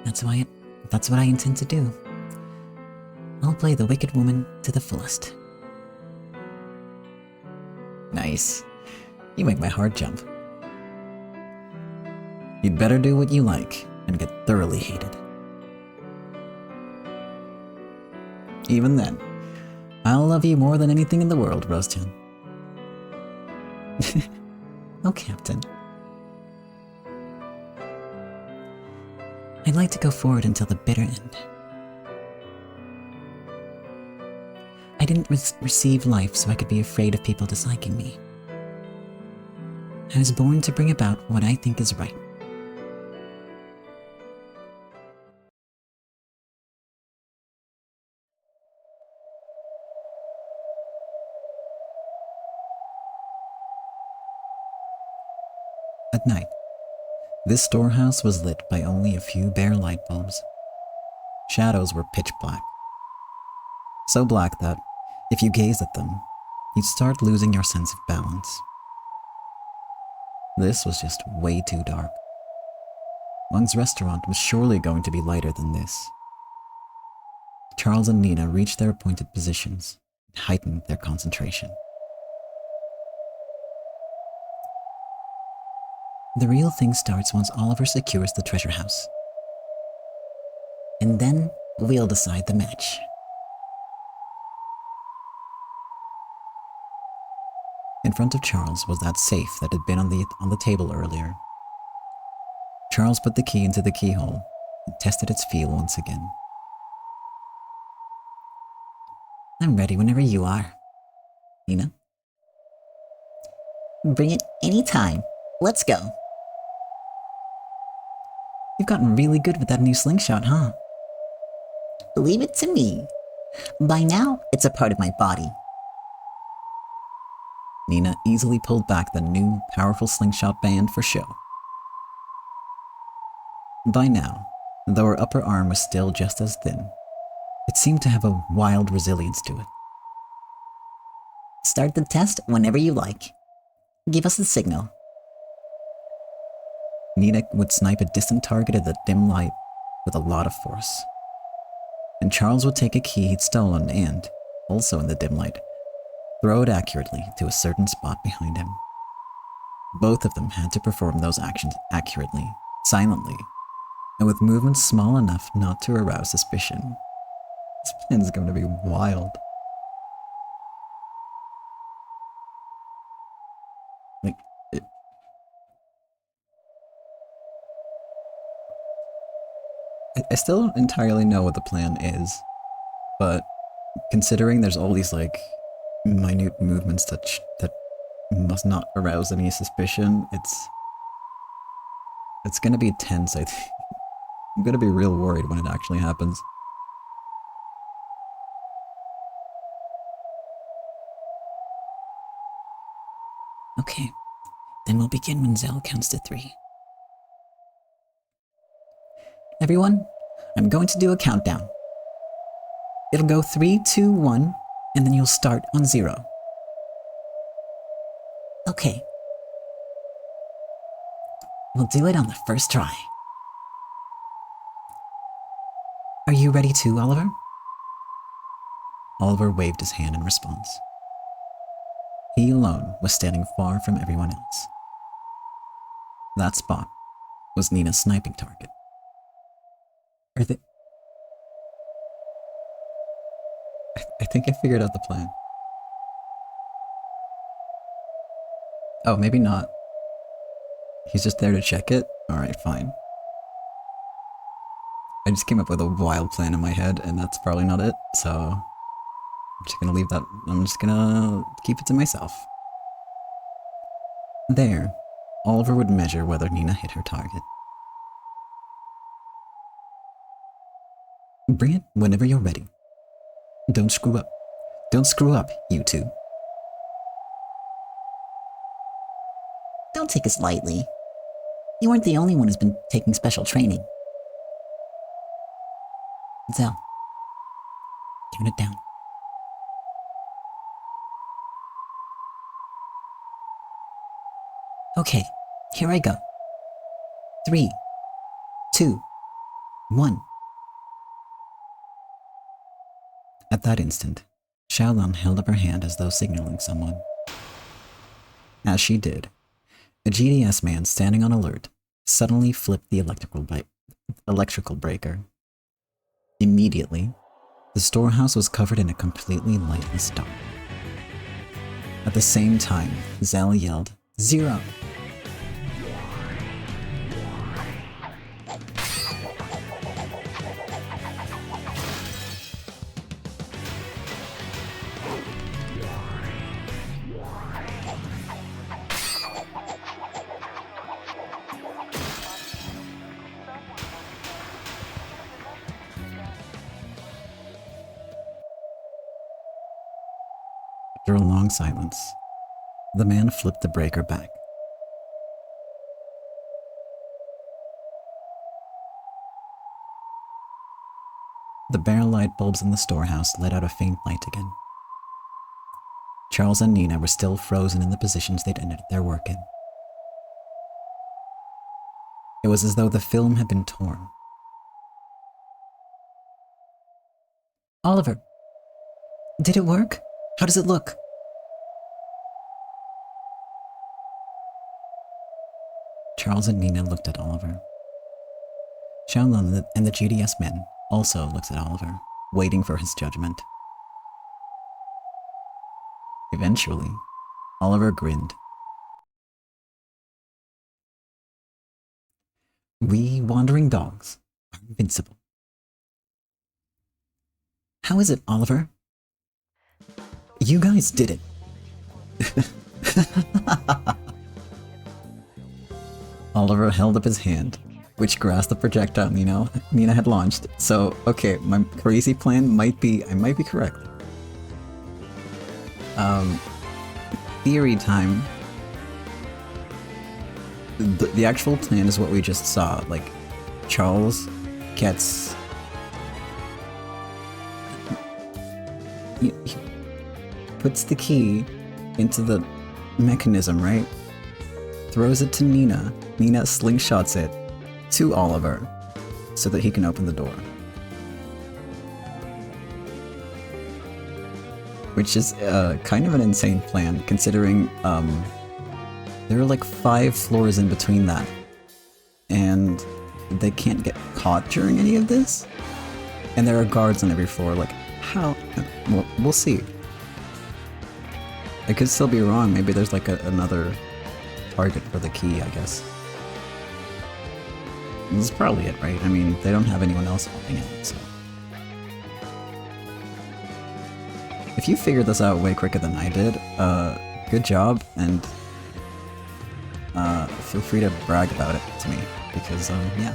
That's what I intend to do. I'll play the wicked woman to the fullest. Nice. You make my heart jump. You'd better do what you like and get thoroughly hated. Even then, I'll love you more than anything in the world, Rose-chan. Oh, Captain. I'd like to go forward until the bitter end. I didn't receive life so I could be afraid of people disliking me. I was born to bring about what I think is right. At night, this storehouse was lit by only a few bare light bulbs. Shadows were pitch black. So black that, if you gazed at them, you'd start losing your sense of balance. This was just way too dark. One's restaurant was surely going to be lighter than this. Charles and Nina reached their appointed positions and heightened their concentration. The real thing starts once Oliver secures the treasure house. And then we'll decide the match. In front of Charles was that safe that had been on the table earlier. Charles put the key into the keyhole and tested its feel once again. I'm ready whenever you are. Nina? Bring it anytime. Let's go. You've gotten really good with that new slingshot, huh? Leave it to me. By now, it's a part of my body. Nina easily pulled back the new, powerful slingshot band for show. By now, though her upper arm was still just as thin, it seemed to have a wild resilience to it. Start the test whenever you like. Give us the signal. Nina would snipe a distant target at the dim light with a lot of force. And Charles would take a key he'd stolen and, also in the dim light, throw it accurately to a certain spot behind him. Both of them had to perform those actions accurately, silently, and with movements small enough not to arouse suspicion. This plan's going to be wild. I still don't entirely know what the plan is, but considering there's all these, minute movements that must not arouse any suspicion. It's gonna be tense, I think. I'm gonna be real worried when it actually happens. Okay, then we'll begin when Zell counts to 3. Everyone, I'm going to do a countdown. It'll go 3, 2, 1, and then you'll start on 0. Okay. We'll do it on the first try. Are you ready too, Oliver? Oliver waved his hand in response. He alone was standing far from everyone else. That spot was Nina's sniping target. Are they... I think I figured out the plan. Oh, maybe not. He's just there to check it? Alright, fine. I just came up with a wild plan in my head, and that's probably not it, so... I'm just gonna leave that... I'm just gonna keep it to myself. There, Oliver would measure whether Nina hit her target. Bring it whenever you're ready. Don't screw up. Don't screw up, you two. Don't take us lightly. You aren't the only one who's been taking special training. Zell, turn it down. Okay, here I go. 3, 2, 1. At that instant, Xiaolin held up her hand as though signaling someone. As she did, a GDS man standing on alert suddenly flipped the electrical breaker. Immediately, the storehouse was covered in a completely lightless dark. At the same time, Zell yelled, "Zero!" After a long silence, the man flipped the breaker back. The bare light bulbs in the storehouse let out a faint light again. Charles and Nina were still frozen in the positions they'd ended their work in. It was as though the film had been torn. Oliver, did it work? How does it look? Charles and Nina looked at Oliver. Xiaolin and the GDS men also looked at Oliver, waiting for his judgment. Eventually, Oliver grinned. We wandering dogs are invincible. How is it, Oliver? You guys did it. Oliver held up his hand, which grasped the projectile Nina had launched. So, okay, my crazy plan I might be correct. Theory time. The actual plan is what we just saw. Like, Charles gets... He puts the key into the mechanism, right? Throws it to Nina. Nina slingshots it to Oliver so that he can open the door. Which is kind of an insane plan, considering there are like 5 floors in between that. And they can't get caught during any of this. And there are guards on every floor. Like, how? Well, we'll see. I could still be wrong. Maybe there's like another target for the key, I guess. This is probably it, right? I mean, they don't have anyone else helping out, so. if you figured this out way quicker than I did, good job, and feel free to brag about it to me, because, yeah.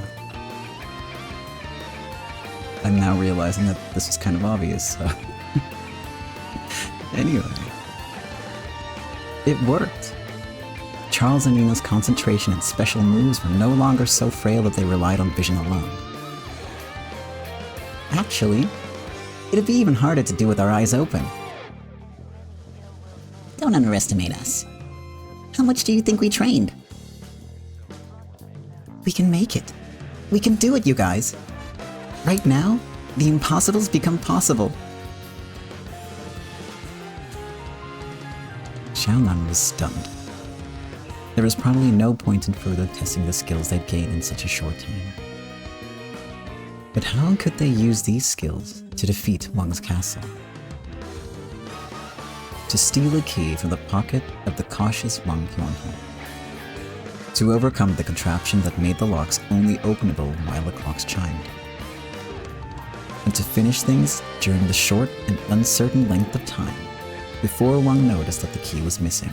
I'm now realizing that this is kind of obvious, so... Anyway. It worked! Charles and Nina's concentration and special moves were no longer so frail that they relied on vision alone. Actually, it'd be even harder to do with our eyes open. Don't underestimate us. How much do you think we trained? We can make it. We can do it, you guys. Right now, the impossible's become possible. Xiaonan was stunned. There was probably no point in further testing the skills they'd gained in such a short time. But how could they use these skills to defeat Wang's castle? To steal a key from the pocket of the cautious Wang Yuanhong. To overcome the contraption that made the locks only openable while the clocks chimed. And to finish things during the short and uncertain length of time before Wang noticed that the key was missing.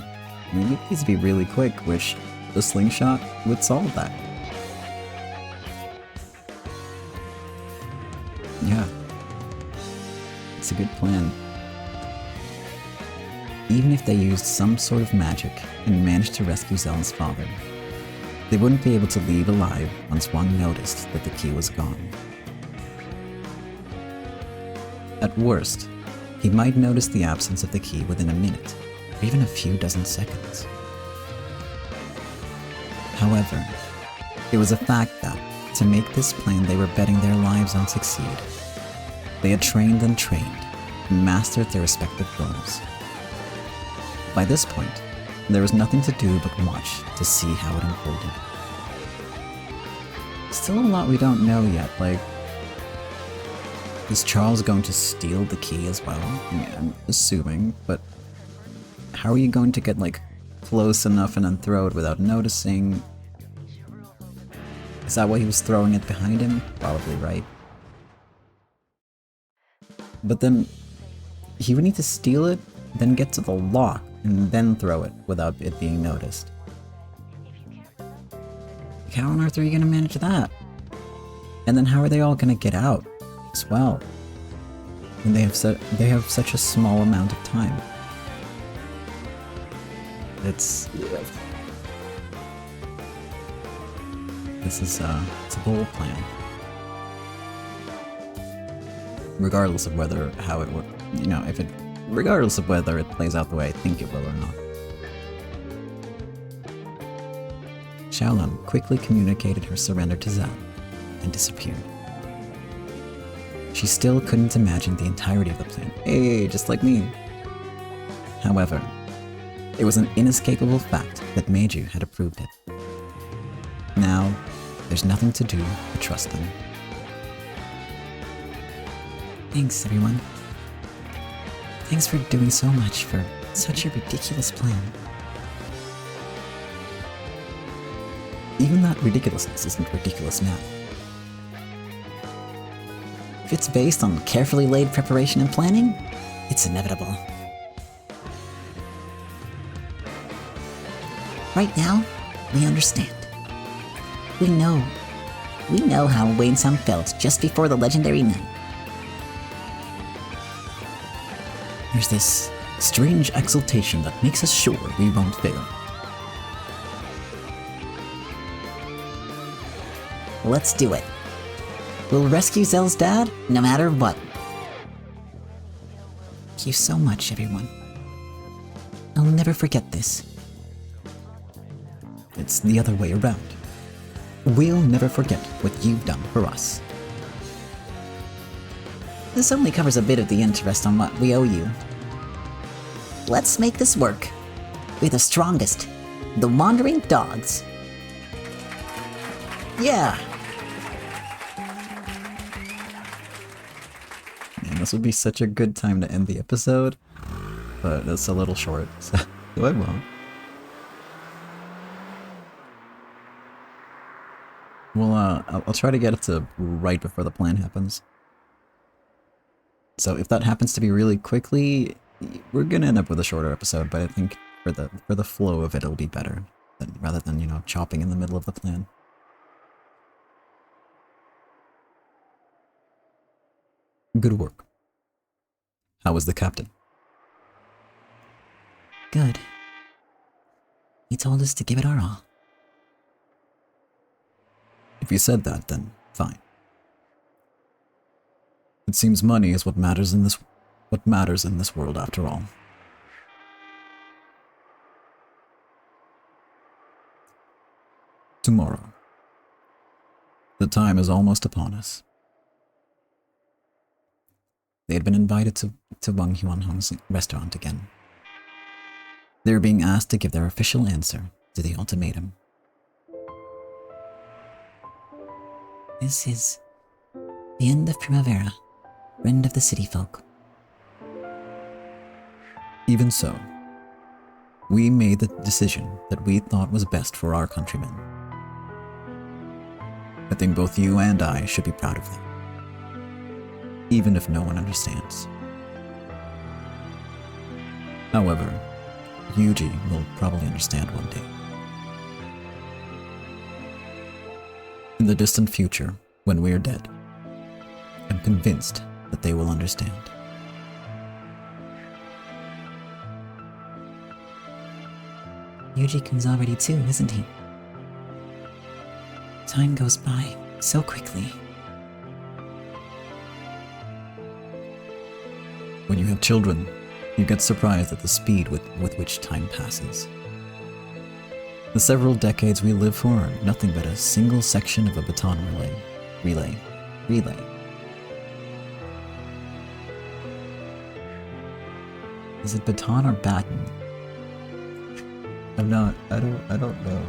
I mean, it needs to be really quick, which the slingshot would solve that. Yeah. It's a good plan. Even if they used some sort of magic and managed to rescue Zellen's father, they wouldn't be able to leave alive once Wang noticed that the key was gone. At worst, he might notice the absence of the key within a minute, or even a few dozen seconds. However, it was a fact that, to make this plan they were betting their lives on succeed, they had trained and mastered their respective roles. By this point, there was nothing to do but watch to see how it unfolded. Still a lot we don't know yet, like, is Charles going to steal the key as well? I mean, I'm assuming, but how are you going to get, like, close enough and then throw it without noticing? Is that why he was throwing it behind him? Probably right. But then, he would need to steal it, then get to the lock, and then throw it without it being noticed. Like, how on earth are you gonna manage that? And then how are they all gonna get out as well? And they have such a small amount of time. It's it's a bold plan. Regardless of how it would, regardless of whether it plays out the way I think it will or not. Xiaolun quickly communicated her surrender to Zhao and disappeared. She still couldn't imagine the entirety of the plan. Hey, just like me. However, it was an inescapable fact that Meiju had approved it. Now, there's nothing to do but trust them. Thanks, everyone. Thanks for doing so much for such a ridiculous plan. Even that ridiculousness isn't ridiculous now. If it's based on carefully laid preparation and planning, it's inevitable. Right now, we understand. We know how Wayne Sam felt just before the legendary night. There's this strange exultation that makes us sure we won't fail. Let's do it. We'll rescue Zell's dad, no matter what. Thank you so much, everyone. I'll never forget this. It's the other way around. We'll never forget what you've done for us. This only covers a bit of the interest on what we owe you. Let's make this work. We're the strongest. The Wandering Dogs. Yeah! Man, this would be such a good time to end the episode, but it's a little short, so I won't. Well, I'll try to get it to right before the plan happens. So if that happens to be really quickly, we're gonna end up with a shorter episode, but I think for the flow of it, it'll be better rather than, you know, chopping in the middle of the plan. Good work. How was the captain? Good. He told us to give it our all. If you said that, then fine. It seems money is what matters in this world after all. Tomorrow. The time is almost upon us. They had been invited to Wang Huanhong's restaurant again. They were being asked to give their official answer to the ultimatum. This is the end of Primavera, friend of the city folk. Even so, we made the decision that we thought was best for our countrymen. I think both you and I should be proud of that, even if no one understands. However, Yuji will probably understand one day. In the distant future, when we're dead, I'm convinced that they will understand. Yuji-kun's already too, isn't he? Time goes by so quickly. When you have children, you get surprised at the speed with which time passes. The several decades we live for are nothing but a single section of a baton relay. Is it baton or baton? I don't know.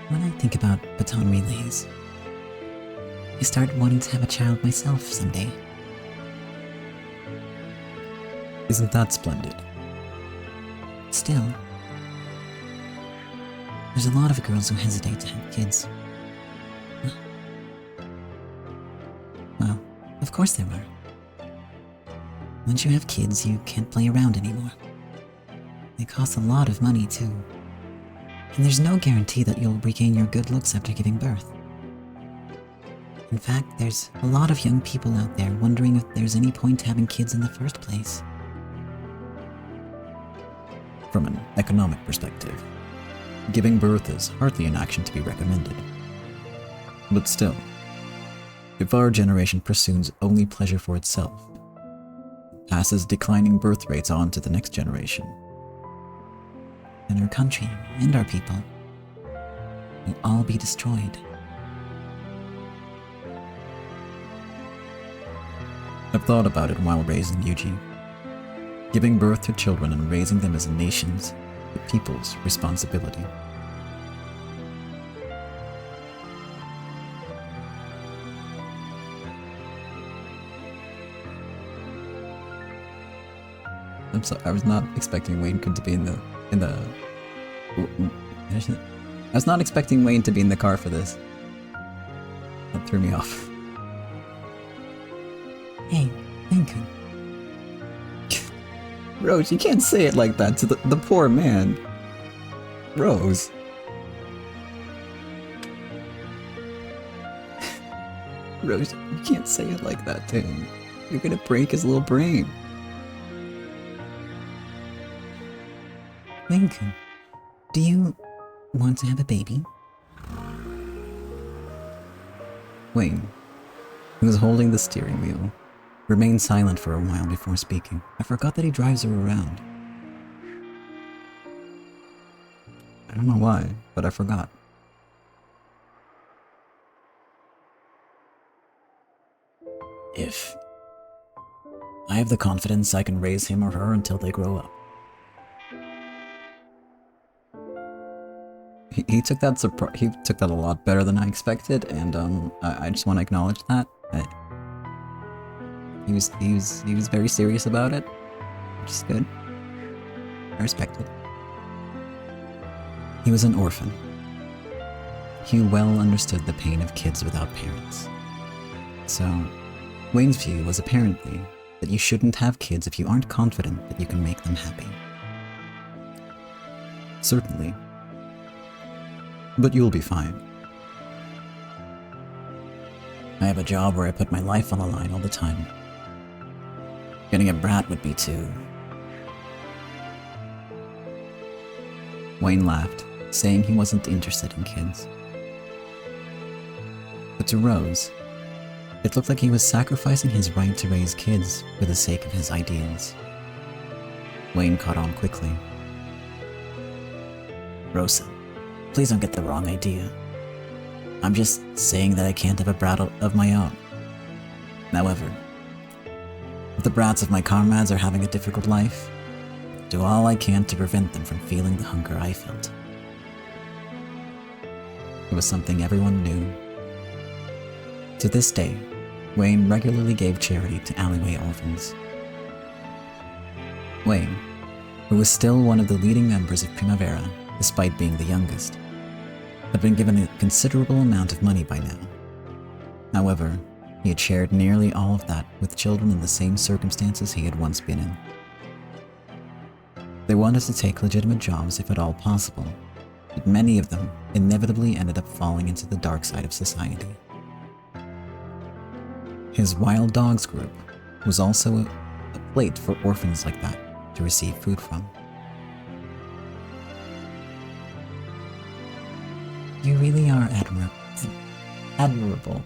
When I think about baton relays, I start wanting to have a child myself someday. Isn't that splendid? Still, there's a lot of girls who hesitate to have kids. Well, of course there are. Once you have kids, you can't play around anymore. They cost a lot of money, too. And there's no guarantee that you'll regain your good looks after giving birth. In fact, there's a lot of young people out there wondering if there's any point having kids in the first place. From an economic perspective, giving birth is hardly an action to be recommended. But still, if our generation pursues only pleasure for itself, passes declining birth rates on to the next generation, then our country and our people will all be destroyed. I've thought about it while raising Yuji. Giving birth to children and raising them as a nation's, the people's responsibility. I'm sorry, I was not expecting Wayne to be in the I was not expecting Wayne to be in the car for this. That threw me off. Hey, Lincoln. Rose, you can't say it like that to the poor man. Rose. Rose, you can't say it like that to him. You're gonna break his little brain. Lincoln, do you want to have a baby? Wayne, who was holding the steering wheel, remained silent for a while before speaking. I forgot that he drives her around. I don't know why, but I forgot. If I have the confidence I can raise him or her until they grow up. He took that he took that a lot better than I expected, and I just want to acknowledge that. He was very serious about it, which is good. I respect it. He was an orphan, he well understood the pain of kids without parents. So, Wayne's view was apparently that you shouldn't have kids if you aren't confident that you can make them happy. Certainly. But you'll be fine. I have a job where I put my life on the line all the time. Getting a brat would be too. Wayne laughed, saying he wasn't interested in kids. But to Rose, it looked like he was sacrificing his right to raise kids for the sake of his ideals. Wayne caught on quickly. Rosa, please don't get the wrong idea. I'm just saying that I can't have a brat of my own. However, if the brats of my comrades are having a difficult life, I'll do all I can to prevent them from feeling the hunger I felt. It was something everyone knew. To this day, Wayne regularly gave charity to alleyway orphans. Wayne, who was still one of the leading members of Primavera, despite being the youngest, had been given a considerable amount of money by now. However, he had shared nearly all of that with children in the same circumstances he had once been in. They wanted to take legitimate jobs if at all possible, but many of them inevitably ended up falling into the dark side of society. His Wild Dogs group was also a plate for orphans like that to receive food from. You really are admirable.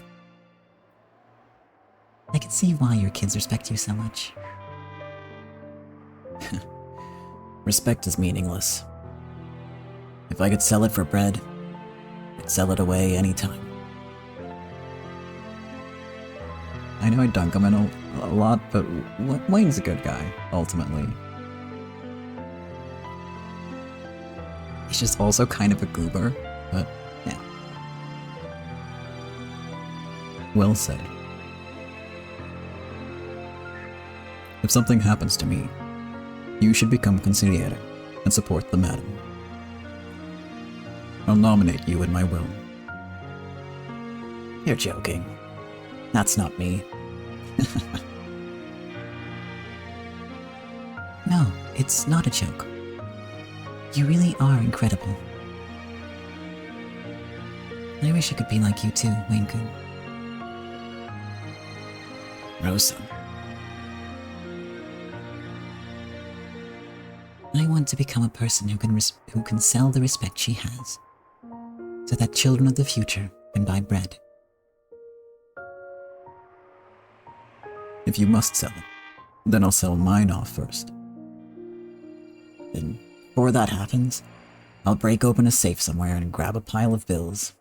I can see why your kids respect you so much. Respect is meaningless. If I could sell it for bread, I'd sell it away anytime. I know I dunk him in a lot, but Wayne's a good guy, ultimately. He's just also kind of a goober, but yeah. Well said. If something happens to me, you should become consigliere and support the madam. I'll nominate you in my will. You're joking. That's not me. No, it's not a joke. You really are incredible. I wish I could be like you too, Wayne-kun. Rosa. I want to become a person who can sell the respect she has, so that children of the future can buy bread. If you must sell it, then I'll sell mine off first. Then, before that happens, I'll break open a safe somewhere and grab a pile of bills.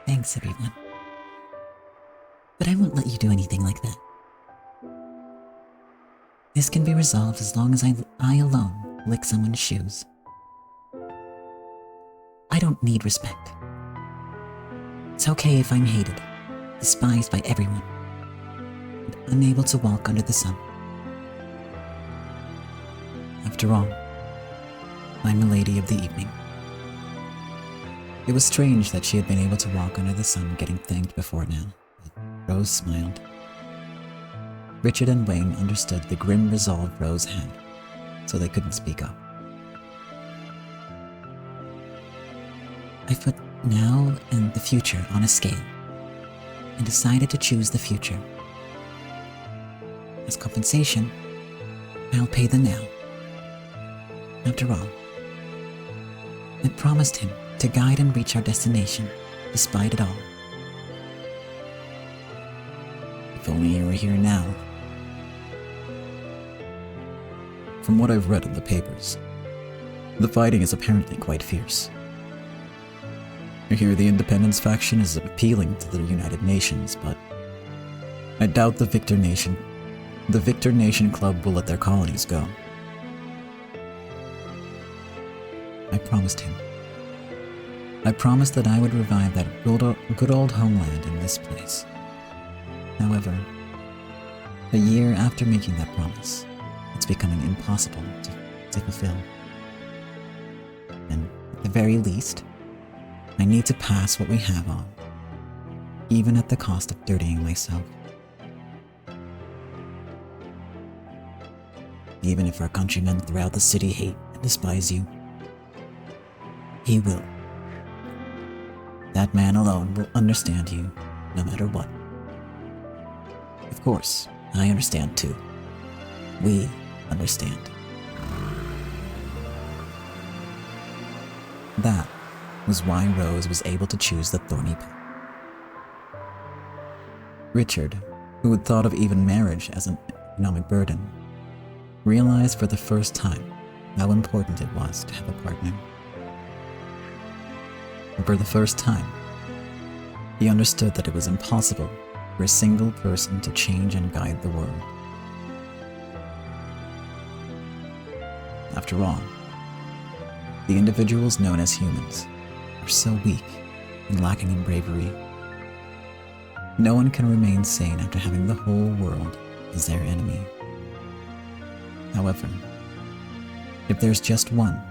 Thanks, everyone. But I won't let you do anything like that. This can be resolved as long as I alone lick someone's shoes. I don't need respect. It's okay if I'm hated, despised by everyone, and unable to walk under the sun. After all, I'm a lady of the evening. It was strange that she had been able to walk under the sun getting thanked before now, but Rose smiled. Richard and Wayne understood the grim resolve Rose had, so they couldn't speak up. I put now and the future on a scale, and decided to choose the future. As compensation, I'll pay the now. After all, I promised him to guide and reach our destination, despite it all. If only you were here now. From what I've read in the papers, the fighting is apparently quite fierce. I hear the Independence faction is appealing to the United Nations, but I doubt the Victor Nation Club will let their colonies go. I promised him. I promised that I would revive that good old homeland in this place. However, a year after making that promise, it's becoming impossible to fulfill. very least, I need to pass what we have on, even at the cost of dirtying myself. Even if our countrymen throughout the city hate and despise you, he will. That man alone will understand you, no matter what. Of course, I understand too. We understand. That was why Rose was able to choose the thorny path. Richard, who had thought of even marriage as an economic burden, realized for the first time how important it was to have a partner. And for the first time, he understood that it was impossible for a single person to change and guide the world. After all, the individuals known as humans are so weak and lacking in bravery. No one can remain sane after having the whole world as their enemy. However, if there's just one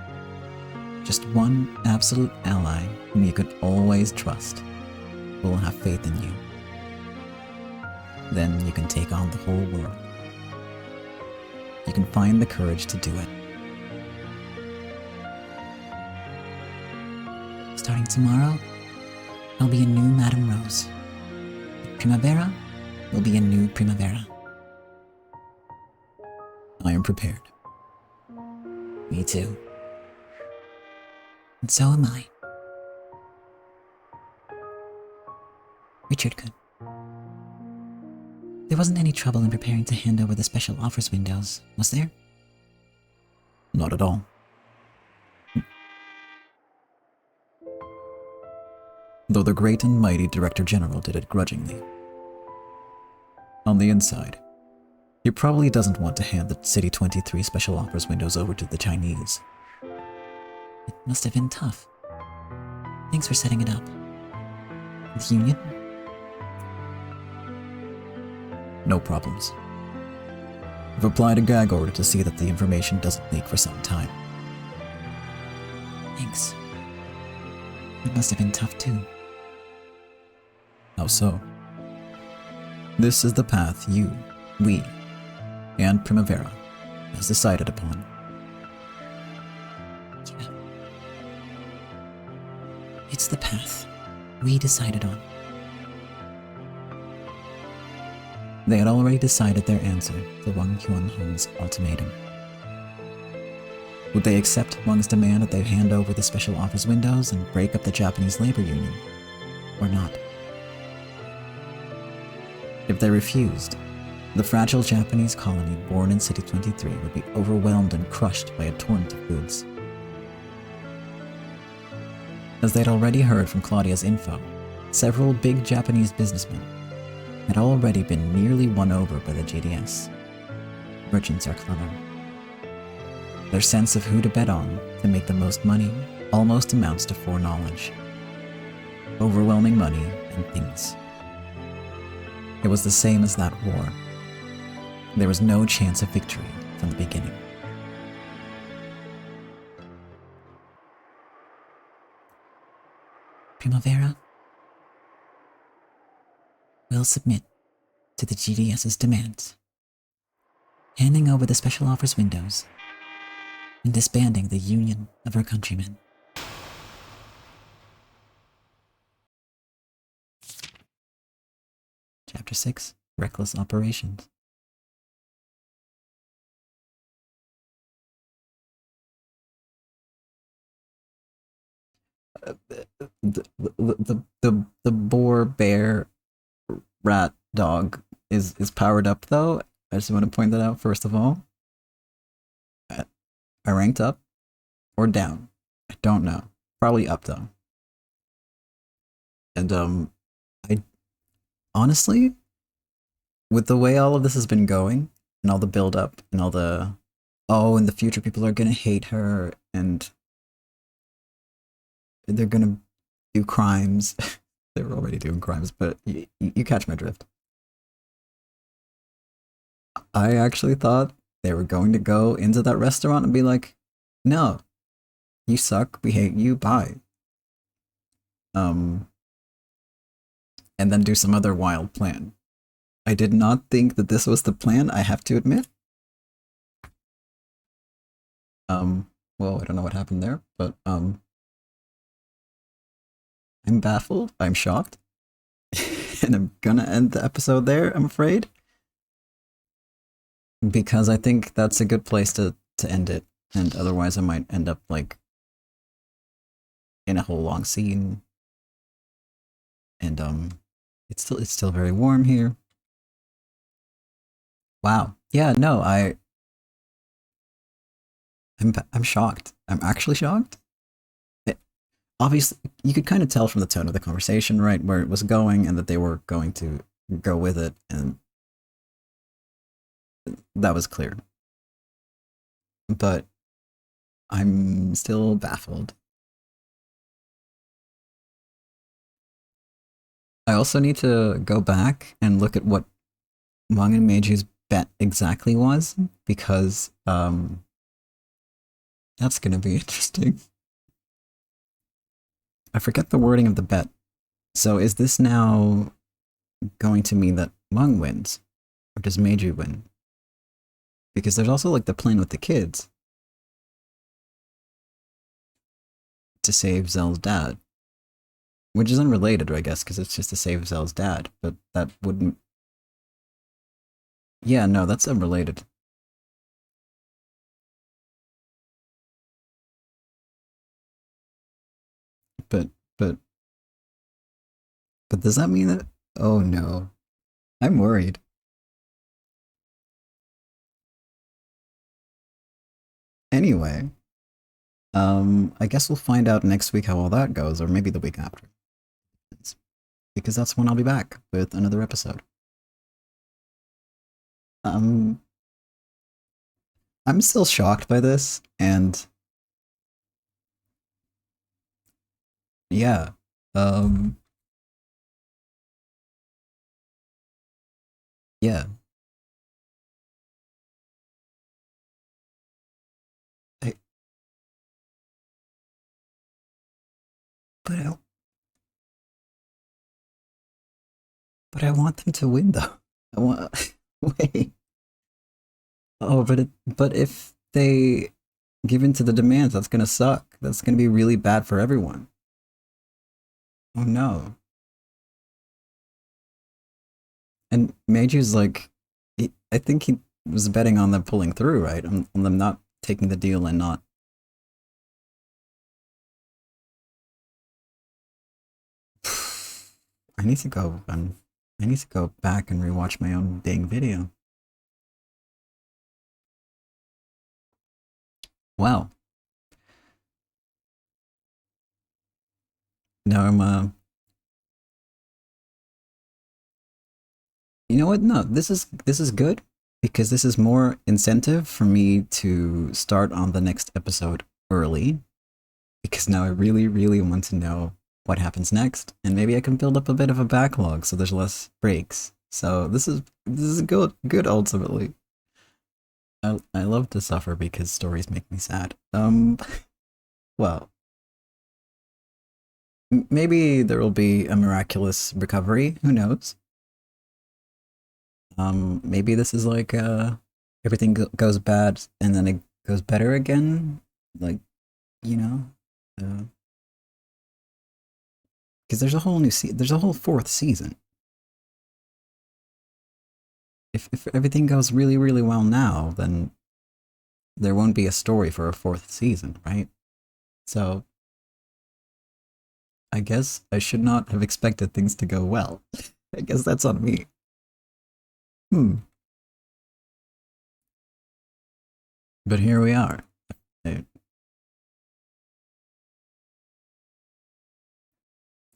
absolute ally whom you can always trust, who will have faith in you, then you can take on the whole world. You can find the courage to do it. Starting tomorrow, I'll be a new Madame Rose. Primavera will be a new Primavera. I am prepared. Me too. And so am I. Richard could. There wasn't any trouble in preparing to hand over the special offers windows, was there? Not at all. Though the great and mighty Director General did it grudgingly. On the inside, he probably doesn't want to hand the City 23 special offers windows over to the Chinese. It must have been tough. Thanks for setting it up. The Union? No problems. I've applied a gag order to see that the information doesn't leak for some time. Thanks. It must have been tough too. How so? This is the path you, we, and Primavera has decided upon. Yeah. It's the path we decided on. They had already decided their answer to Wang Yuanhong's ultimatum. Would they accept Wang's demand that they hand over the special offers windows and break up the Japanese labor union, or not? If they refused, the fragile Japanese colony born in City 23 would be overwhelmed and crushed by a torrent of goods. As they'd already heard from Claudia's info, several big Japanese businessmen had already been nearly won over by the GDS. Merchants are clever. Their sense of who to bet on to make the most money almost amounts to foreknowledge. Overwhelming money and things. It was the same as that war. There was no chance of victory from the beginning. Primavera will submit to the GDS's demands, handing over the special offers windows and disbanding the Union of our countrymen. Chapter 6, Reckless Operations. The boar, bear, rat, dog is powered up though. I just want to point that out first of all. I ranked up or down. I don't know. Probably up though. And I honestly, with the way all of this has been going and all the build up and all the in the future people are gonna hate her and they're gonna do crimes. They were already doing crimes, but you catch my drift. I actually thought they were going to go into that restaurant and be like, no, You suck. We hate you. Bye. Um, and then do some other wild plan. I did not think that this was the plan, I have to admit. Well, I don't know what happened there, but I'm baffled, I'm shocked, and I'm gonna end the episode there, I'm afraid. Because I think that's a good place to end it, and otherwise I might end up like in a whole long scene. And it's still very warm here. Wow. Yeah, no, I'm shocked. I'm actually shocked. It, obviously, you could kind of tell from the tone of the conversation, right, where it was going, and that they were going to go with it, and that was clear. But I'm still baffled. I also need to go back and look at what Wang and Meiji's bet exactly was, because that's gonna be interesting. I forget the wording of the bet. So is this now going to mean that Wang wins? Or does Meiji win? Because there's also like the plan with the kids to save Zell's dad. Which is unrelated, I guess, because it's just to save Zell's dad, but that wouldn't. Yeah, no, that's unrelated. But, but, but does that mean that. Oh no. I'm worried. Anyway, I guess we'll find out next week how all that goes, or maybe the week after. Because that's when I'll be back with another episode. Um, I'm still shocked by this, and yeah, um, yeah. I, but I, but I want them to win though. I want. Wait. Oh, but if they give in to the demands, that's gonna suck. That's gonna be really bad for everyone. Oh no. And Meiji's like, I think he was betting on them pulling through, right? On them not taking the deal and not. I need to go. I need to go back and rewatch my own dang video. Wow. No, I'm. You know what? No, this is good because this is more incentive for me to start on the next episode early because now I really, really want to know what happens next, and maybe I can build up a bit of a backlog so there's less breaks. So this is good ultimately. I love to suffer because stories make me sad. Well, maybe there will be a miraculous recovery. Who knows? Maybe this is like everything goes bad and then it goes better again. Like, you know, because there's a whole there's a whole fourth season. If everything goes really really well now, then there won't be a story for a fourth season, right? So I guess I should not have expected things to go well. I guess that's on me. Hmm. But here we are.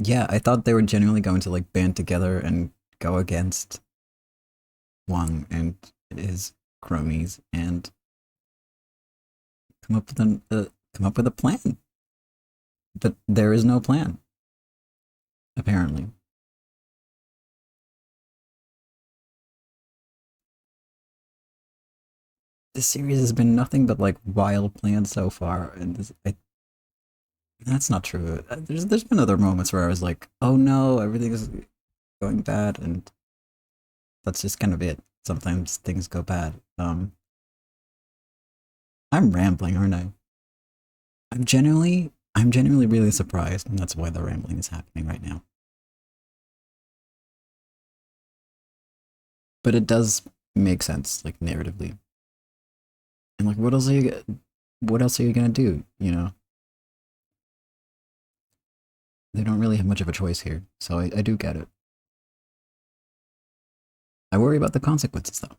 Yeah, I thought they were genuinely going to like band together and go against Wang and his cronies and come up with a plan. But there is no plan, apparently. This series has been nothing but like wild plans so far, and That's not true. There's been other moments where I was like, oh no, everything's going bad, and that's just kind of it. Sometimes things go bad. I'm rambling, aren't I? I'm genuinely really surprised, and that's why the rambling is happening right now. But it does make sense, like narratively. And like, what else are you gonna do? You know, they don't really have much of a choice here, so I do get it. I worry about the consequences though.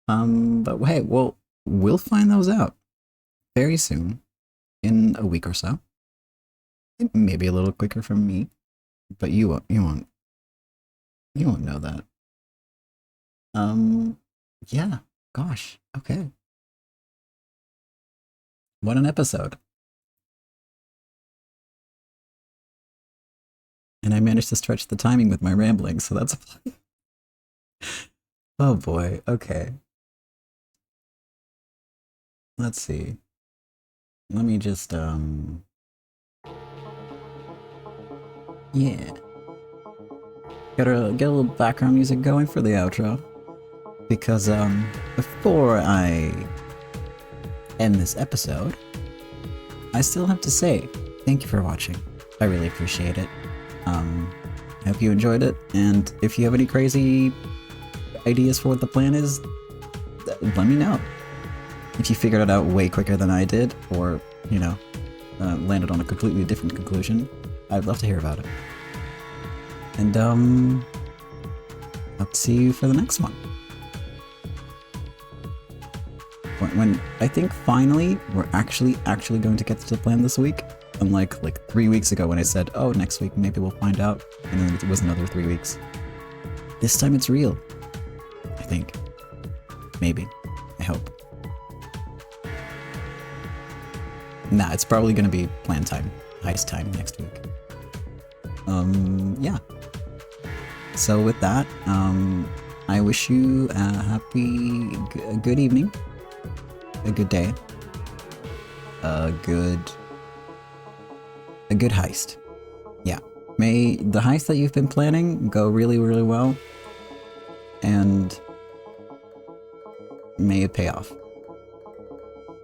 But hey, well, we'll find those out very soon, in a week or so. Maybe a little quicker from me, but you won't know that. Um, yeah, gosh, okay. What an episode. And I managed to stretch the timing with my rambling, so that's oh boy, okay. Let's see. Let me just yeah. Get a little background music going for the outro. Because before I end this episode, I still have to say thank you for watching. I really appreciate it. I hope you enjoyed it, and if you have any crazy ideas for what the plan is, let me know. If you figured it out way quicker than I did, or, you know, landed on a completely different conclusion, I'd love to hear about it. And, I'll see you for the next one. When I think finally we're actually going to get to the plan this week, unlike like 3 weeks ago when I said, oh, next week maybe we'll find out, and then it was another 3 weeks. This time it's real. I think. Maybe. I hope. Nah, it's probably gonna be plan time, heist time next week. Yeah. So with that, I wish you a good evening, a good day, a good heist. Yeah. May the heist that you've been planning go really, really well, and may it pay off.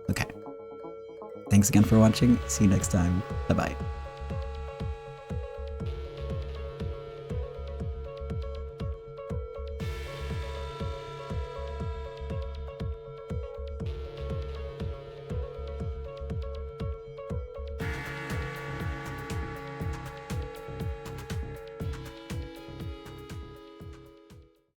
Okay. Thanks again for watching. See you next time. Bye-bye.